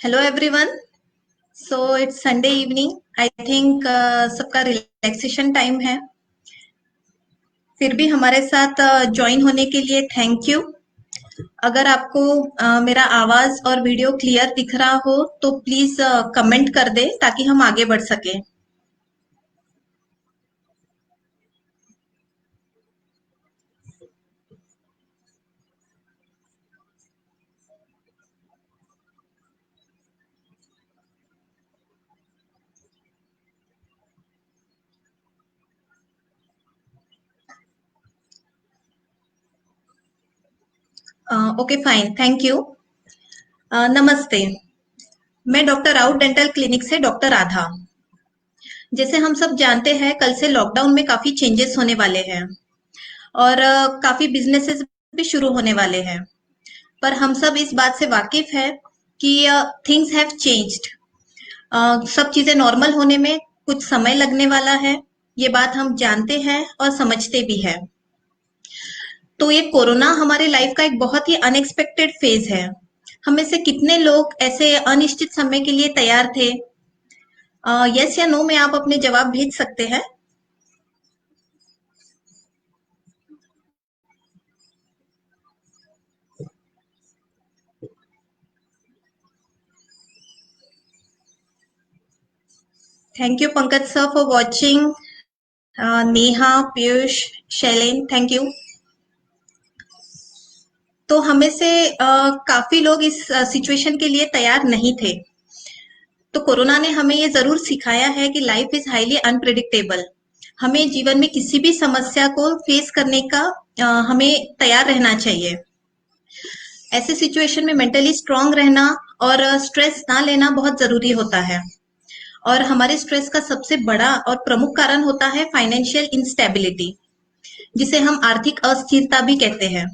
Hello everyone. So it's Sunday evening. I think सबका relaxation time है। फिर भी हमारे साथ ज्वाइन होने के लिए थैंक यू। अगर आपको मेरा आवाज और वीडियो क्लियर दिख रहा हो तो प्लीज कमेंट कर दे ताकि हम आगे बढ़ सके। Okay fine, thank you. नमस्ते। मैं डॉक्टर राउत डेंटल क्लिनिक से डॉक्टर राधा। जैसे हम सब जानते हैं, कल से लॉकडाउन में काफी चेंजेस होने वाले हैं और काफी बिजनेसेस भी शुरू होने वाले हैं। पर हम सब इस बात से वाकिफ है कि थिंग्स हैव चेंज्ड। सब चीजें नॉर्मल होने में कुछ समय लगने वाला है। ये बात हम जानते हैं और समझते भी है। तो ये कोरोना हमारे लाइफ का एक बहुत ही अनएक्सपेक्टेड फेज है। हम में से कितने लोग ऐसे अनिश्चित समय के लिए तैयार थे? यस या नो में आप अपने जवाब भेज सकते हैं। Thank you Pankaj sir for watching. Neha, Piyush, Shailen, thank you. तो हमें से काफी लोग इस सिचुएशन के लिए तैयार नहीं थे। तो कोरोना ने हमें ये जरूर सिखाया है कि लाइफ इज हाईली अनप्रिडिक्टेबल। हमें जीवन में किसी भी समस्या को फेस करने का हमें तैयार रहना चाहिए। ऐसे सिचुएशन में मेंटली स्ट्रांग रहना और स्ट्रेस ना लेना बहुत जरूरी होता है। और हमारे स्ट्रेस का सबसे बड़ा और प्रमुख कारण होता है फाइनेंशियल इंस्टेबिलिटी, जिसे हम आर्थिक अस्थिरता भी कहते हैं।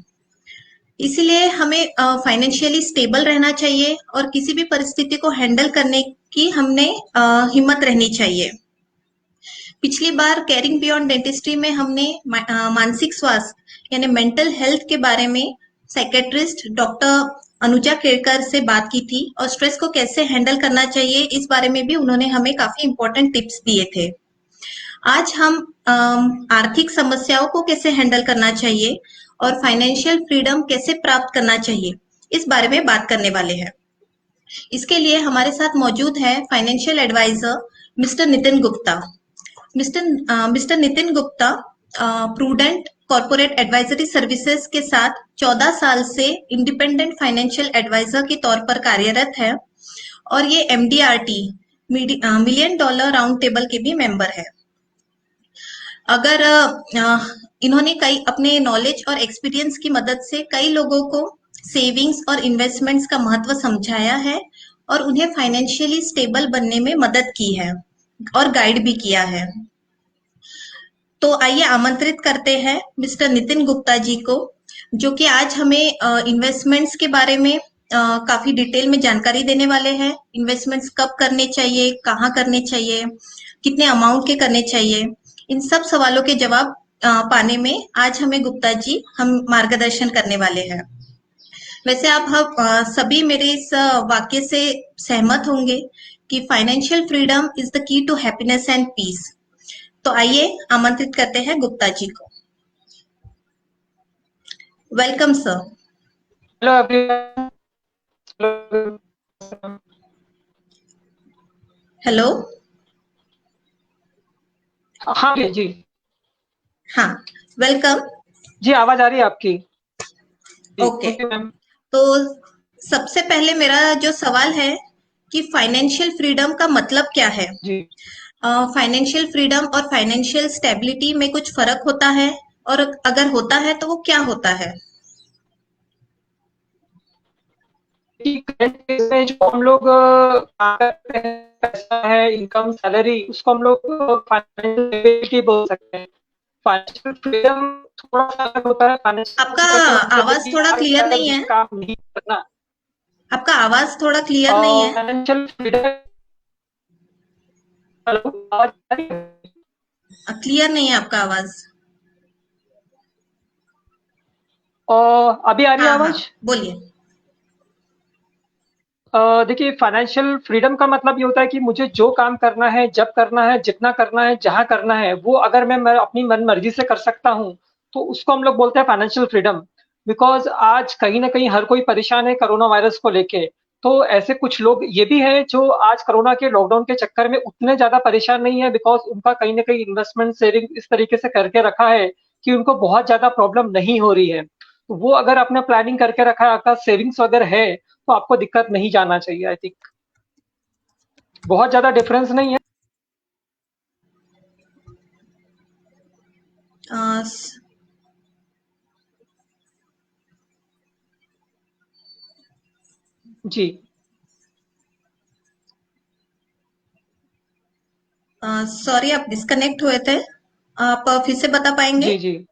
इसीलिए हमें फाइनेंशियली स्टेबल रहना चाहिए और किसी भी परिस्थिति को हैंडल करने की हमने हिम्मत रहनी चाहिए। पिछली बार केयरिंग बियॉन्ड डेंटिस्ट्री में हमने मानसिक स्वास्थ्य यानी मेंटल हेल्थ के बारे में साइकेट्रिस्ट डॉक्टर अनुजा केड़कर से बात की थी और स्ट्रेस को कैसे हैंडल करना चाहिए इस बारे में भी उन्होंने हमें काफी इंपॉर्टेंट टिप्स दिए थे। आज हम आर्थिक समस्याओं को कैसे हैंडल करना चाहिए और फाइनेंशियल फ्रीडम कैसे प्राप्त करना चाहिए, इस बारे में बात करने वाले हैं। इसके लिए हमारे साथ मौजूद है financial advisor mister Nitin Gupta. Mister Nitin Gupta prudent corporate advisory services के साथ 14 साल से इंडिपेंडेंट फाइनेंशियल एडवाइजर के तौर पर कार्यरत है और ये MDRT million dollar round table के भी मेंबर है। अगर इन्होंने कई अपने नॉलेज और एक्सपीरियंस की मदद से कई लोगों को सेविंग्स और इन्वेस्टमेंट्स का महत्व समझाया है और उन्हें फाइनेंशियली स्टेबल बनने में मदद की है और गाइड भी किया है। तो आइए आमंत्रित करते हैं मिस्टर नितिन गुप्ता जी को, जो कि आज हमें इन्वेस्टमेंट्स के बारे में काफी डिटेल में जानकारी देने वाले हैं। इन्वेस्टमेंट्स कब करने चाहिए, कहाँ करने चाहिए, कितने अमाउंट के करने चाहिए, इन सब सवालों के जवाब पाने में आज हमें गुप्ता जी हम मार्गदर्शन करने वाले हैं। वैसे आप सभी मेरे इस वाक्य से सहमत होंगे कि financial freedom is the key to happiness and peace. तो आइए आमंत्रित करते हैं गुप्ता जी को। Welcome sir. Hello everyone. Hello. हाँ जी। हाँ, वेलकम। जी आवाज आ रही है आपकी? जी ओके। Thank you ma'am. तो सबसे पहले मेरा जो सवाल है कि फाइनेंशियल फ्रीडम का मतलब क्या है? जी फाइनेंशियल फ्रीडम और फाइनेंशियल स्टेबिलिटी में कुछ फर्क होता है और अगर होता है तो वो क्या होता है? करंट डेज में जो हम लोग काम करते हैं, पैसा है, इनकम, सैलरी, उसको हम लोग फाइनेंशियल स्टेबिलिटी बोल सकते हैं। फाइनेंशियल फ्रीडम थोड़ा सा अलग होता है। फाइनेंशियल आपका फ्रीडम का मतलब है आवाज कि थोड़ा हर क्लियर टाइम नहीं है। मुझे काम नहीं करना। आपका आवाज थोड़ा क्लियर नहीं और है। फाइनेंशियल फ्रीडम, हेलो आवाज आ रही है? क्लियर नहीं है आपका आवाज। और अभी आ रही है हाँ हाँ, आवाज? बोलिए। देखिए फाइनेंशियल फ्रीडम का मतलब ये होता है कि मुझे जो काम करना है, जब करना है, जितना करना है, जहाँ करना है, वो अगर मैं अपनी मन-मर्ज़ी से कर सकता हूँ, तो उसको हम लोग बोलते हैं फाइनेंशियल फ्रीडम। बिकॉज़ आज कहीं न कहीं हर कोई परेशान है कोरोना वायरस को लेके। तो ऐसे कुछ लोग ये भी हैं जो आज कोरोना के लॉकडाउन के चक्कर में उतने ज़्यादा परेशान नहीं है बिकॉज़ उनका कहीं न कहीं इन्वेस्टमेंट सेविंग इस तरीके से करके रखा है कि उनको बहुत ज़्यादा प्रॉब्लम नहीं हो रही है। तो वो अगर अपना प्लानिंग करके रखा है, आपका सेविंग्स अगर है, तो आपको दिक्कत नहीं जाना चाहिए आई थिंक। बहुत ज़्यादा डिफरेंस नहीं है। जी। सॉरी, आप डिस्कनेक्ट हुए थे। आप फिर से बता पाएंगे? जी, जी।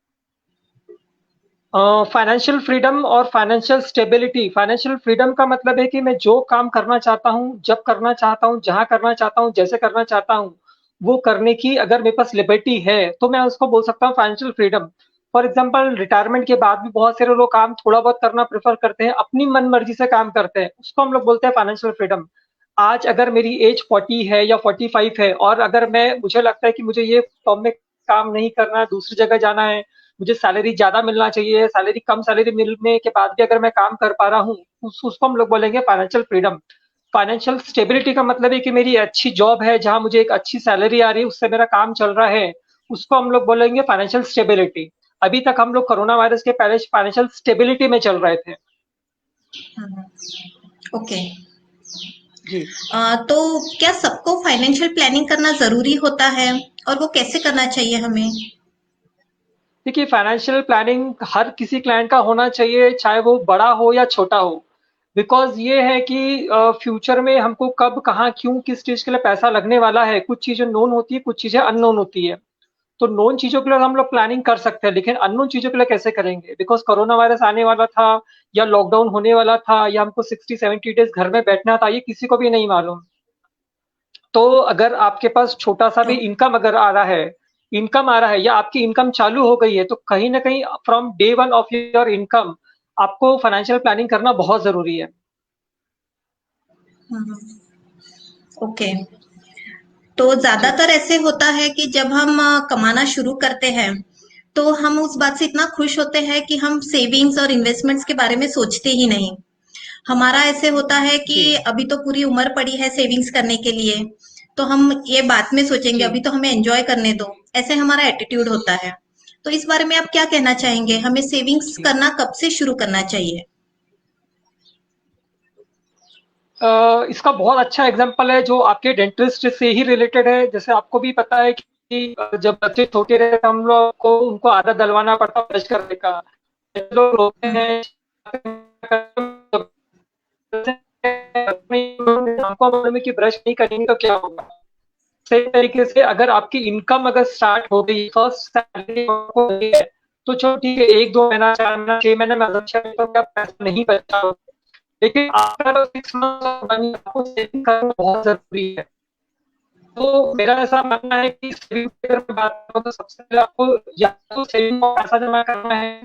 फाइनेंशियल फ्रीडम और फाइनेंशियल स्टेबिलिटी। फाइनेंशियल फ्रीडम का मतलब है कि मैं जो काम करना चाहता हूँ, जब करना चाहता हूँ, जहाँ करना चाहता हूँ, जैसे करना चाहता हूँ, वो करने की अगर मेरे पास लिबर्टी है, तो मैं उसको बोल सकता हूँ financial freedom. For example retirement के बाद भी बहुत सारे लोग काम थोड़ा बहुत करना प्रेफ़र करते हैं, अपनी मन-मर्ज़ी से काम करते हैं, उसको हम लोग बोलते हैं फाइनेंशियल फ्रीडम। आज अगर मेरी एज 40 है या 45 है और अगर मुझे लगता है कि मुझे ये फ़र्म में काम नहीं करना है, दूसरी जगह जाना है, मुझे सैलरी ज़्यादा मिलना चाहिए, सैलरी कम सैलरी मिलने के बाद भी अगर मैं काम कर पा रहा हूँ, उसको हम लोग बोलेंगे फाइनेंशियल फ्रीडम। फाइनेंशियल स्टेबिलिटी का मतलब है कि मेरी अच्छी जॉब है, जहाँ मुझे एक अच्छी सैलरी आ रही है, उससे मेरा काम चल रहा है, उसको हम लोग बोलेंगे फाइनेंशियल स्टेबिलिटी। अभी तक हम लोग कोरोना वायरस के पहले फाइनेंशियल स्टेबिलिटी में चल रहे थे। ओके। जी। तो क्या सबको फाइनेंशियल प्लानिंग करना ज़रूरी होता है और वो कैसे करना चाहिए हमें? देखिए फाइनेंशियल प्लानिंग हर किसी क्लाइंट का होना चाहिए, चाहे वो बड़ा हो या छोटा हो। बिकॉज़ ये है कि फ्यूचर में हमको कब, कहाँ, क्यों, किस चीज़ के लिए पैसा लगने वाला है। कुछ चीज़ें नोन होती है, कुछ चीज़ें अननोन होती है। तो नोन चीज़ों के लिए हम लोग प्लानिंग कर सकते हैं, लेकिन अननोन चीज़ों के लिए कैसे करेंगे? बिकॉज़ कोरोना वायरस आने वाला था या लॉकडाउन होने वाला था या हमको 60-70 डेज़ घर में बैठना था, ये किसी को भी नहीं मालूम। तो अगर आपके पास छोटा-सा भी तो इनकम आ रहा है या आपकी इनकम चालू हो गई है, तो कहीं न कहीं from day 1 of your income आपको फाइनेंशियल प्लानिंग करना बहुत ज़रूरी है। हुँ, ओके। तो जी, ज़्यादातर ऐसे होता है कि जब हम कमाना शुरू करते हैं, तो हम उस बात से इतना खुश होते हैं कि हम सेविंग्स और इन्वेस्टमेंट्स के बारे में सोचते ही नहीं। हमारा ऐसे होता है कि जी, अभी तो पूरी उम्र पड़ी है सेविंग्स करने के लिए, तो हम ये बाद में सोचेंगे, जी। अभी तो हमें एन्जॉय करने दो। ऐसे हमारा एटीट्यूड होता है। तो इस बारे में आप क्या कहना चाहेंगे? हमें सेविंग्स जी। करना कब से शुरू करना चाहिए? इसका बहुत अच्छा एग्ज़ाम्पल है जो आपके डेंटिस्ट से ही रिलेटेड है। जैसे आपको भी पता है कि जब बच्चे छोटे रहते हैं हम लोग को उनको आदत डलवाना पड़ता है ब्रश करने का। ऐसे लोग रोते हुँ, हैं हमको मालूम है कि ब्रश नहीं करेंगे तो क्या होगा। सही तरीके से अगर आपकी इनकम अगर स्टार्ट हो गई, फर्स्ट सैलरी आपको मिली है, तो चलो ठीक है 1-2 महीना, 4 महीना, 6 महीने में assumption है तो क्या पैसा नहीं बचा, लेकिन आफ्टर 6 मंथ्स और 1 ईयर आपको सेविंग करना बहुत ज़रूरी है। तो मेरा ऐसा मानना है कि सेविंग की अगर मैं बात करूँ तो सबसे पहले आपको या तो सेविंग में पैसा जमा करना है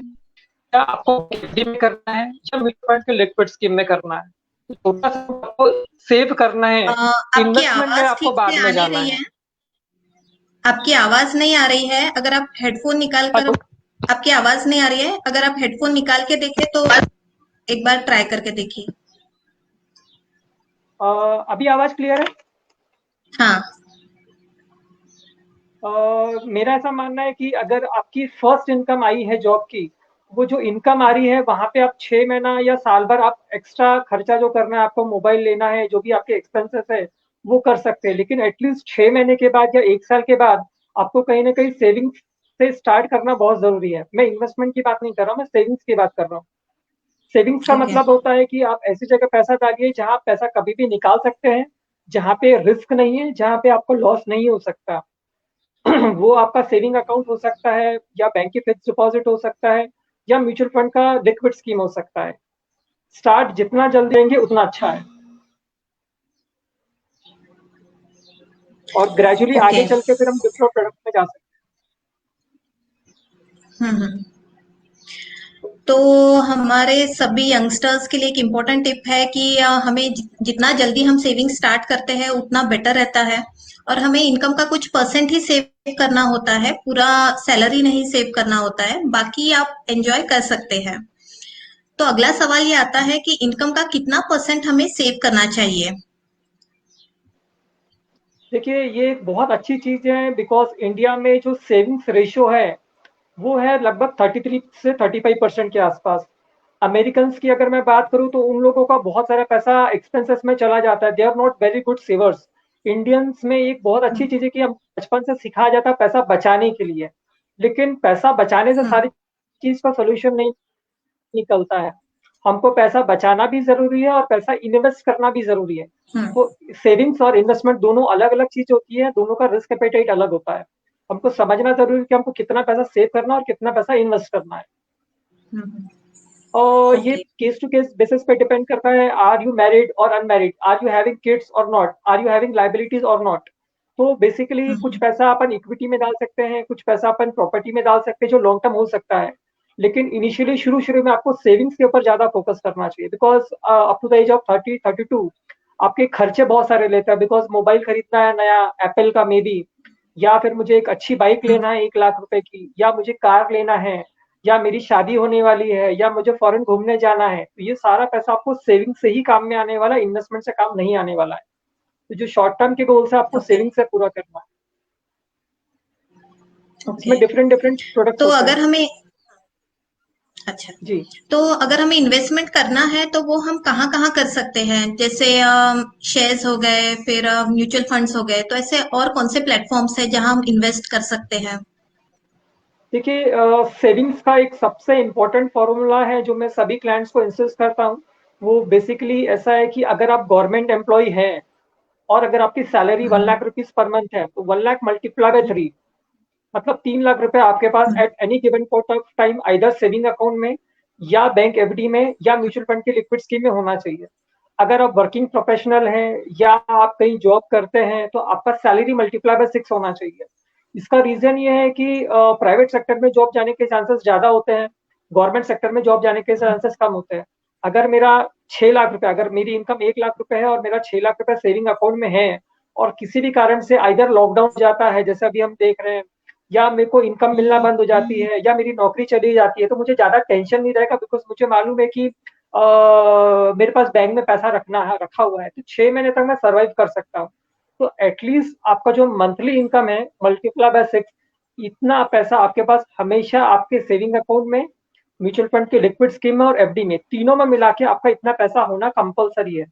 या आपको एफडी में करना है या म्यूचुअल फंड के लिक्विड स्कीम में करना है। तो छोटा-सा आपको सेव करना है, आपकी इन्वेस्टमेंट में आवाज़ आपको ठीक से बाद आ में नहीं जाना रही है। है। आपकी आवाज़ नहीं आ रही है। अगर आप हेडफ़ोन निकाल कर हेलो। आपकी आवाज़ नहीं आ रही है। अगर आप हेडफ़ोन निकाल के देखें तो एक बार ट्राई करके देखिए। अ, अभी आवाज़ क्लियर है? हाँ। मेरा ऐसा मानना है कि अगर आपकी फर्स्ट इनकम आई है जॉब की, वो जो इनकम आ रही है वहाँ पे आप 6 महीना या साल भर आप एक्स्ट्रा खर्चा जो करना है, आपको मोबाइल लेना है, जो भी आपके एक्सपेंसेस है, वो कर सकते हैं। लेकिन एटलीस्ट 6 महीने के बाद या 1 साल के बाद आपको कहीं न कहीं सेविंग्स से स्टार्ट करना बहुत ज़रूरी है। मैं इन्वेस्टमेंट की बात नहीं कर रहा हूँ, मैं सेविंग्स की बात कर रहा हूँ। सेविंग्स का ओके। मतलब होता है कि आप ऐसी जगह पैसा डालिए जहाँ आप पैसा कभी भी निकाल सकते हैं, जहाँ पे रिस्क नहीं है, जहाँ पे आपको लॉस नहीं हो सकता। वो आपका सेविंग अकाउंट हो सकता है या बैंक की फिक्स डिपॉजिट हो सकता है या म्यूचुअल फंड का लिक्विड स्कीम हो सकता है। स्टार्ट जितना जल्दी देंगे उतना अच्छा है और ग्रेजुअली ओके। आगे चल के फिर हम डिफरेंट प्रोडक्ट में जा सकते हुँ, हुँ। तो हमारे सभी यंगस्टर्स के लिए एक इम्पोर्टेंट टिप है कि हमें जितना जल्दी हम सेविंग स्टार्ट करते हैं उतना बेटर रहता है, और हमें इनकम का कुछ परसेंट ही सेव करना होता है, पूरा सैलरी नहीं सेव करना होता है, बाकी आप एंजॉय कर सकते हैं। तो अगला सवाल ये आता है कि इनकम का कितना परसेंट हमें सेव करना चाहिए। देखिए, ये एक बहुत अच्छी चीज़ है बिकॉज़ इंडिया में जो सेविंग्स रेशियो है, वो है लगभग 33 से 35% के आसपास। अमेरिकन्स की अगर मैं बात करूँ तो उन लोगों का बहुत सारा पैसा एक्सपेंसेस में चला जाता है। They are not very good savers. Indians में एक बहुत अच्छी हम्म, चीज़ है कि हम बचपन से सिखाया जाता है पैसा बचाने के लिए। लेकिन पैसा बचाने से हम्म, सारी चीज़ का सॉल्यूशन नहीं निकलता है। हमको पैसा बचाना भी ज़रूरी है और पैसा इन्वेस्ट करना भी ज़रूरी है। हम्म, तो सेविंग्स और इन्वेस्टमेंट दोनों अलग-अलग चीज़ होती है, दोनों का रिस्क एपेटाइट अलग होता है। हमको समझना ज़रूरी है कि हमको कितना पैसा सेव करना है और कितना पैसा इन्वेस्ट करना है। हम्म, और ये okay. Case to case basis पे डिपेंड करता है, आर यू मैरिड और unmarried, are you having kids और not, are you having liabilities और नॉट। तो बेसिकली कुछ हम्म, पैसा अपन इक्विटी में डाल सकते हैं, कुछ पैसा अपन प्रॉपर्टी में डाल सकते हैं जो लॉन्ग टर्म हो सकता है। लेकिन इनिशियली शुरू शुरू में आपको सेविंग्स के ऊपर ज्यादा फोकस करना चाहिए because up to the age of 30 32 आपके खर्चे बहुत सारे लेते हैं बिकॉज मोबाइल खरीदना है नया एप्पल का मे बी, या फिर मुझे एक अच्छी बाइक हम्म, लेना है 1 लाख रुपए की, या मुझे कार लेना है, या मेरी शादी होने वाली है, या मुझे फॉरेन घूमने जाना है। तो ये सारा पैसा आपको सेविंग से ही काम में आने वाला है, इन्वेस्टमेंट से काम नहीं आने वाला है। तो जो शॉर्ट टर्म के गोल्स है आपको ओके, सेविंग से पूरा करना है। ओके। इसमें डिफरेंट डिफरेंट प्रोडक्ट्स तो होते हैं। अगर हमें अच्छा, जी। तो अगर हमें इन्वेस्टमेंट करना है तो वो हम कहाँ-कहाँ कर सकते हैं? जैसे शेयर्स हो गए, फिर म्यूचुअल फंड्स हो गए, तो ऐसे और कौन से प्लेटफॉर्म्स हैं जहाँ हम इन्वेस्ट कर सकते हैं? देखिए, सेविंग्स का एक सबसे इम्पोर्टेंट फॉर्मूला है जो मैं सभी क्लाइंट्स को इंसिस्ट करता हूँ। वो बेसिकली ऐसा है कि अगर आप गवर्नमेंट एम्प्लॉय हैं और अगर आपकी सैलरी वन हम्म, लाख रुपीज पर मंथ है तो 1 लाख मल्टीप्लाई बाय 3, मतलब 3 लाख रुपए आपके पास hmm, at any given point of time either saving account में या बैंक एफडी में या म्यूचुअल फंड की लिक्विड स्कीम में होना चाहिए। अगर आप वर्किंग प्रोफेशनल हैं या आप कहीं जॉब करते हैं तो आपका सैलरी मल्टीप्लाई बाय 6 होना चाहिए। इसका रीजन ये है कि प्राइवेट सेक्टर में जॉब जाने के चांसेस ज्यादा होते हैं, गवर्नमेंट सेक्टर में जॉब जाने के हम्म, चांसेस कम होते हैं। अगर मेरा 6 लाख रुपए, अगर मेरी इनकम 1 लाख रुपए है और मेरा 6 लाख रुपए सेविंग अकाउंट में है और किसी भी कारण से आइदर लॉकडाउन जाता है जैसे अभी हम देख रहे हैं, या मेरे को इनकम मिलना बंद हो जाती है या मेरी नौकरी चली जाती है, तो मुझे ज्यादा टेंशन नहीं रहेगा बिकॉज मुझे मालूम है कि मेरे पास बैंक में पैसा रखना है, रखा हुआ है, तो 6 महीने तक मैं सर्वाइव कर सकता हूँ। तो एटलीस्ट आपका जो मंथली इनकम है मल्टीप्लाई बाय 6, इतना पैसा आपके पास हमेशा आपके सेविंग अकाउंट में, म्यूचुअल फंड के लिक्विड स्कीम में और एफडी में, तीनों में मिला के आपका इतना पैसा होना कंपलसरी है।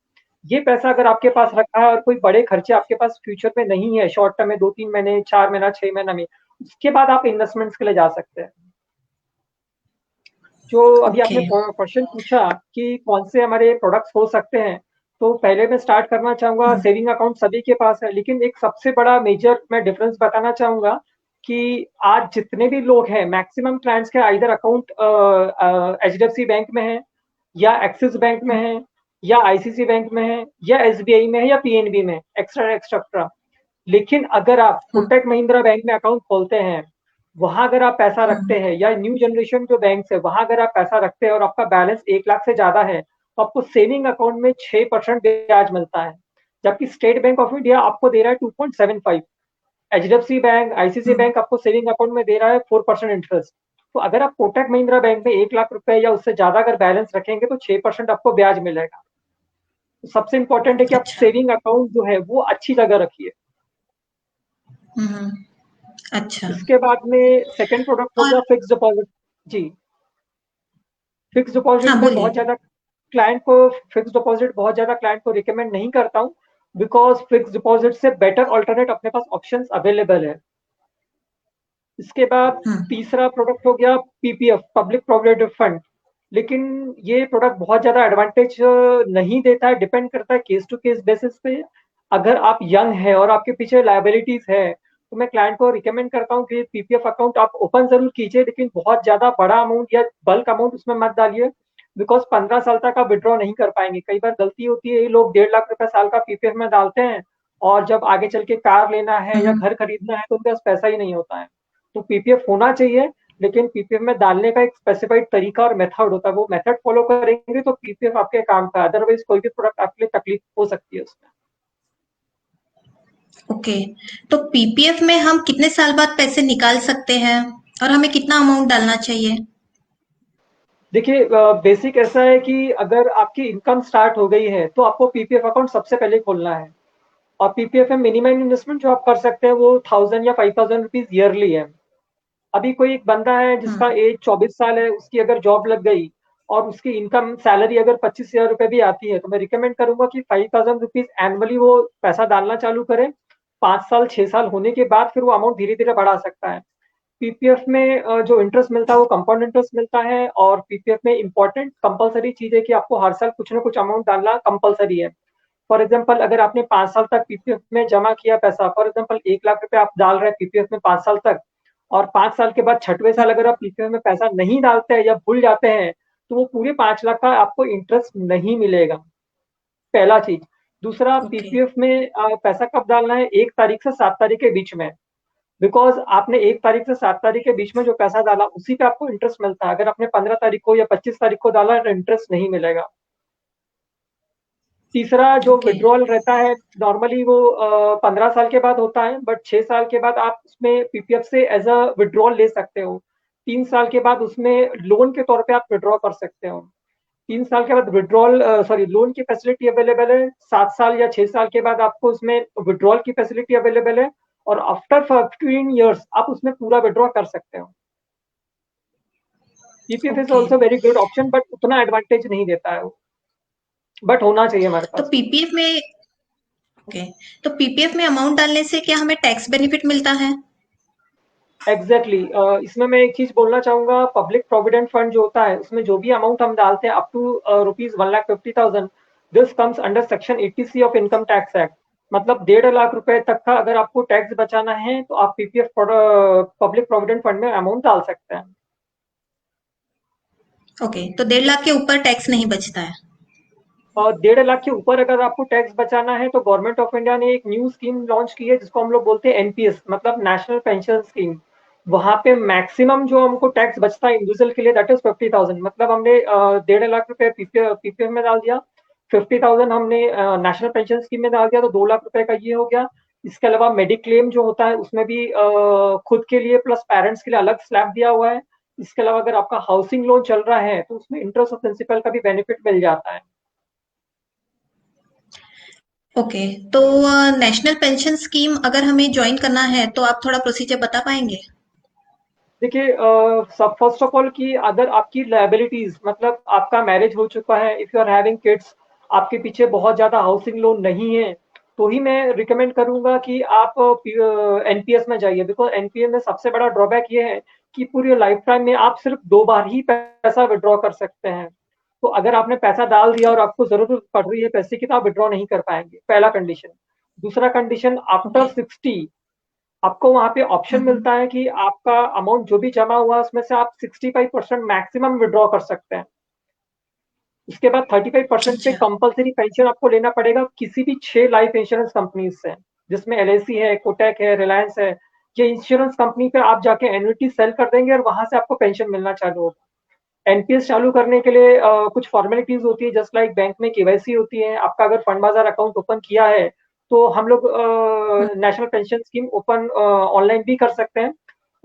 ये पैसा अगर आपके पास रखा है और कोई बड़े खर्चे आपके पास फ्यूचर में नहीं है, शॉर्ट टर्म में 2 3 महीने, 4 महीना, 6 महीना में, उसके बाद आप इन्वेस्टमेंट्स के लिए जा सकते हैं। जो अभी ओके। आपने क्वेश्चन पूछा कि कौन से हमारे प्रोडक्ट्स हो सकते हैं, तो पहले मैं स्टार्ट करना चाहूंगा, हम्म, सेविंग अकाउंट सभी के पास है लेकिन एक सबसे बड़ा मेजर मैं डिफरेंस बताना चाहूंगा कि आज जितने भी लोग हैं मैक्सिमम क्लाइंट्स के आइदर अकाउंट एचडीएफसी बैंक में है, या एक्सिस बैंक में है, या आईसीसी बैंक में है, या एसबीआई में है, या पीएनबी में, एक्स्ट्रा एक्स्ट्रा। लेकिन अगर आप हम्म, कोटक महिंद्रा बैंक में अकाउंट खोलते हैं, वहां अगर आप पैसा रखते हम्म, हैं, या न्यू जनरेशन जो बैंक है वहां अगर आप पैसा रखते हैं और आपका बैलेंस 1 लाख से ज्यादा है, तो आपको सेविंग अकाउंट में 6% ब्याज मिलता है, जबकि स्टेट बैंक ऑफ इंडिया आपको दे रहा है 2.75। एचडीएफसी बैंक, आईसीसी हम्म, बैंक आपको सेविंग अकाउंट में दे रहा है 4% इंटरेस्ट। तो अगर आप कोटक महिंद्रा बैंक में 1 लाख रुपए या उससे ज्यादा अगर बैलेंस रखेंगे तो 6% आपको ब्याज मिलेगा। तो सबसे इंपॉर्टेंट है कि आप अच्छा। सेविंग अकाउंट जो है वो अच्छी जगह रखिए। हम्म, अच्छा। इसके बाद में सेकंड प्रोडक्ट हो और गया फिक्स डिपॉजिट। जी। फिक्स डिपॉजिट हाँ, में बहुत बोलिए। ज्यादा क्लाइंट को फिक्स डिपॉजिट बहुत ज्यादा क्लाइंट को रिकमेंड नहीं करता हूँ बिकॉज फिक्स डिपॉजिट से बेटर ऑल्टरनेट अपने पास ऑप्शंस अवेलेबल है। इसके बाद हम्म, तीसरा प्रोडक्ट हो गया पीपीएफ, पब्लिक प्रोविडेंट फंड। लेकिन ये प्रोडक्ट बहुत ज्यादा एडवांटेज नहीं देता है, डिपेंड करता है केस टू केस बेसिस पे। अगर आप यंग है और आपके पीछे लाइबिलिटीज है तो मैं क्लाइंट को रिकमेंड करता हूँ कि पीपीएफ अकाउंट आप ओपन जरूर कीजिए लेकिन बहुत ज्यादा बड़ा अमाउंट या बल्क अमाउंट उसमें मत डालिए बिकॉज 15 साल तक आप विड्रॉ नहीं कर पाएंगे। कई बार गलती होती है, ये लोग 1.5 लाख रुपए साल का पीपीएफ में डालते हैं और जब आगे चल के कार लेना है या हम्म, घर खरीदना है तो उनके पास पैसा ही नहीं होता है। तो पीपीएफ होना चाहिए। लेकिन पीपीएफ में डालने का एक स्पेसिफाइड तरीका और मेथड होता है, वो मेथड फॉलो करेंगे तो पीपीएफ आपके काम का, अदरवाइज कोई भी प्रोडक्ट आपके लिए तकलीफ हो सकती है उसमें। ओके, तो पीपीएफ में हम कितने साल बाद पैसे निकाल सकते हैं और हमें कितना अमाउंट डालना चाहिए? देखिए बेसिक ऐसा है कि अगर आपकी इनकम स्टार्ट हो गई है तो आपको पीपीएफ अकाउंट सबसे पहले खोलना है। और पीपीएफ में मिनिमम इन्वेस्टमेंट जो आप कर सकते हैं वो 1000 या 5000 रुपीज ईयरली है। अभी कोई एक बंदा है जिसका हम्म। एज 24 साल है, उसकी अगर जॉब लग गई और उसकी इनकम सैलरी अगर 25,000 रुपए भी आती है, तो मैं रिकमेंड करूंगा कि 5000 रुपीज एनुअली वो पैसा डालना चालू करें। 5 साल 6 साल होने के बाद फिर वो अमाउंट धीरे धीरे बढ़ा सकता है। पीपीएफ में जो इंटरेस्ट मिलता है वो कंपाउंड इंटरेस्ट मिलता है। और पीपीएफ में इंपॉर्टेंट कंपलसरी चीज है कि आपको हर साल कुछ ना कुछ अमाउंट डालना कंपलसरी है। फॉर एग्जाम्पल अगर आपने 5 साल तक पीपीएफ में जमा किया पैसा, फॉर एग्जाम्पल 1 लाख रुपए आप डाल रहे हैं पीपीएफ में 5 साल तक, और 5 साल के बाद छठवें साल अगर आप पीपीएफ में पैसा नहीं डालते हैं या भूल जाते हैं, तो वो पूरे 5 लाख का आपको इंटरेस्ट नहीं मिलेगा। पहला चीज। दूसरा, ओके। पीपीएफ में पैसा कब डालना है? 1 तारीख से 7 तारीख के बीच में। बिकॉज आपने 1 तारीख से 7 तारीख के बीच में जो पैसा डाला उसी पे आपको इंटरेस्ट मिलता है। अगर आपने 15 तारीख को या 25 तारीख को डाला तो इंटरेस्ट नहीं मिलेगा। तीसरा, जो ओके। विड्रॉल रहता है नॉर्मली वो 15 साल के बाद होता है, बट 6 साल के बाद आप उसमें पीपीएफ से एज अ विड्रॉल ले सकते हो। 3 साल के बाद उसमें लोन के तौर पे आप विड्रॉ कर सकते हो। 3 साल के बाद विड्रॉल सॉरी लोन की फैसिलिटी अवेलेबल है। 7 साल या 6 साल के बाद आपको उसमें विड्रॉल की फैसिलिटी अवेलेबल है। और आफ्टर 15 ईयर्स आप उसमें पूरा विड्रॉ कर सकते हो। PPF is okay. Also very good option, but उतना एडवांटेज नहीं देता है वो, बट होना चाहिए हमारे तो पास। पीपीएफ में ओके, तो पीपीएफ में अमाउंट डालने से क्या हमें टैक्स बेनिफिट मिलता है? एग्जैक्टली इसमें मैं एक चीज बोलना चाहूंगा। पब्लिक प्रोविडेंट फंड जो होता है उसमें जो भी अमाउंट हम डालते हैं up to ₹1,50,000, this comes under section 80C of income tax act. मतलब 1.5 लाख रुपए तक का अगर आपको टैक्स बचाना है तो आप पीपीएफ पब्लिक प्रोविडेंट फंड में अमाउंट डाल सकते हैं। ओके, तो 1.5 लाख के ऊपर टैक्स नहीं बचता है? और 1.5 लाख के ऊपर अगर आपको टैक्स बचाना है तो गवर्नमेंट ऑफ इंडिया ने एक न्यू स्कीम लॉन्च की है जिसको हम लोग बोलते हैं एनपीएस, मतलब नेशनल पेंशन स्कीम। वहां पे मैक्सिमम जो हमको टैक्स बचता है इंडिविजुअल के लिए दैट इज 50,000। मतलब हमने 1.5 लाख रुपए पीपीएफ में डाल दिया, 50,000 हमने नेशनल पेंशन स्कीम में डाल दिया, तो 2 लाख रुपए का ये हो गया। इसके अलावा मेडिक्लेम जो होता है उसमें भी खुद के लिए प्लस पेरेंट्स के लिए अलग स्लैब दिया हुआ है। इसके अलावा अगर आपका हाउसिंग लोन चल रहा है तो उसमें इंटरेस्ट और प्रिंसिपल का भी बेनिफिट मिल जाता है। ओके, तो नेशनल पेंशन स्कीम अगर हमें ज्वाइन करना है तो आप थोड़ा प्रोसीजर बता पाएंगे? देखिए सब फर्स्ट ऑफ ऑल कि अगर आपकी लायबिलिटीज, मतलब आपका मैरिज हो चुका है, if you are having kids, आपके पीछे बहुत ज्यादा हाउसिंग लोन नहीं है, तो ही मैं रिकमेंड करूंगा कि आप एनपीएस में जाइए। बिकॉज एनपीएस में सबसे बड़ा ड्रॉबैक ये है कि पूरी लाइफ टाइम में आप सिर्फ 2 बार ही पैसा विड्रॉ कर सकते हैं। तो अगर आपने पैसा डाल दिया और आपको जरूरत पड़ रही है पैसे की तो आप विड्रॉ नहीं कर पाएंगे, पहला कंडीशन। दूसरा कंडीशन, आफ्टर ओके। 60 आपको वहां पे ऑप्शन हम्म। मिलता है कि आपका अमाउंट जो भी जमा हुआ है उसमें से आप 65% मैक्सिमम विड्रॉ कर सकते हैं। उसके बाद 35% पे अच्छा। कंपलसरी पेंशन आपको लेना पड़ेगा किसी भी 6 लाइफ इंश्योरेंस कंपनीज से, जिसमें एलआईसी है, कोटक है, रिलायंस है। ये इंश्योरेंस कंपनी पे आप जाके एन्युटी सेल कर देंगे और वहां से आपको पेंशन मिलना चालू होगा। एनपीएस चालू करने के लिए कुछ फॉर्मेलिटीज होती है, जस्ट लाइक बैंक में केवाईसी होती है। आपका अगर फंड बाजार अकाउंट ओपन किया है तो हम लोग हम्म। National pension scheme open online भी कर सकते हैं।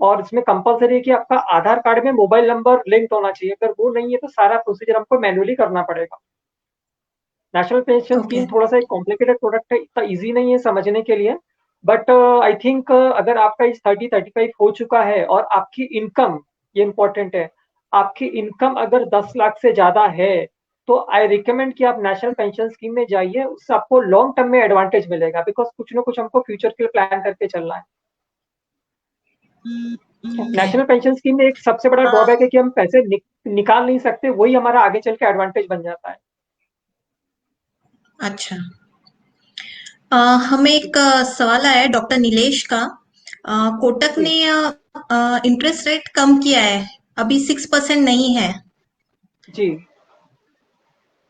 और इसमें कंपलसरी है कि आपका आधार कार्ड में मोबाइल नंबर लिंक होना चाहिए। अगर वो नहीं है तो सारा प्रोसीजर हमको मैन्युअली करना पड़ेगा। National pension okay. स्कीम थोड़ा सा एक कॉम्प्लिकेटेड प्रोडक्ट है, इतना इजी नहीं है समझने के लिए। बट आई थिंक अगर आपका इस 30-35 हो चुका है और आपकी इनकम, ये इंपॉर्टेंट है, आपकी इनकम अगर 10 लाख से ज्यादा है तो आई रिकमेंड कि आप नेशनल पेंशन स्कीम में जाइए। उससे आपको लॉन्ग टर्म में एडवांटेज मिलेगा, बिकॉज कुछ ना कुछ हमको फ्यूचर के लिए प्लान करके चलना है। ओके। नेशनल पेंशन स्कीम में एक सबसे बड़ा ड्रॉबैक है कि हम पैसे निकाल नहीं सकते, वही हमारा आगे चल के एडवांटेज बन जाता है। अच्छा। हमें एक सवाल आया है डॉक्टर नीलेश का। कोटक जी ने इंटरेस्ट रेट कम किया है, अभी 6% नहीं है। जी।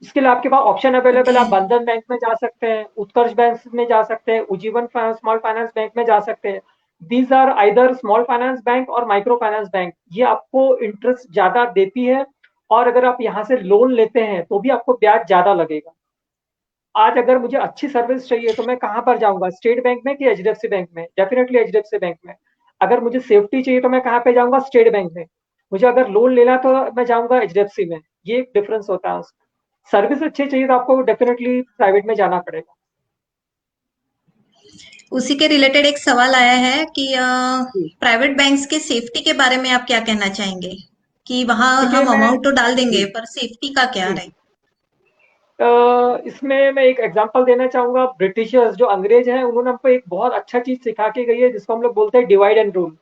इसके लिए आपके पास ऑप्शन अवेलेबल ओके। है। आप बंधन बैंक में जा सकते हैं, उत्कर्ष बैंक में जा सकते हैं, उज्जीवन स्मॉल फाइनेंस बैंक में जा सकते हैं। These are either small finance bank और माइक्रो फाइनेंस बैंक, ये आपको इंटरेस्ट ज्यादा देती है, और अगर आप यहाँ से लोन लेते हैं तो भी आपको ब्याज ज्यादा लगेगा। आज अगर मुझे अच्छी सर्विस चाहिए तो मैं कहाँ पर जाऊंगा, स्टेट बैंक में कि एचडीएफसी बैंक में? डेफिनेटली एचडीएफसी बैंक में। अगर मुझे सेफ्टी चाहिए तो मैं कहाँ पे जाऊंगा, स्टेट बैंक में। मुझे अगर लोन लेना तो मैं जाऊंगा एचडीएफसी में। ये एक डिफरेंस होता है। सर्विस अच्छी चाहिए तो आपको डेफिनेटली प्राइवेट में जाना पड़ेगा। उसी के रिलेटेड एक सवाल आया है कि जी। प्राइवेट बैंक्स के सेफ्टी के बारे में आप क्या कहना चाहेंगे? कि वहाँ देखिए हम मैं अमाउंट तो डाल देंगे जी पर सेफ्टी का क्या जी रहे? जी इसमें मैं एक एग्जांपल देना चाहूंगा। ब्रिटिशर्स जो अंग्रेज हैं उन्होंने हमको एक बहुत अच्छा चीज सिखा के गई है, जिसको हम लोग बोलते हैं डिवाइड एंड रूल।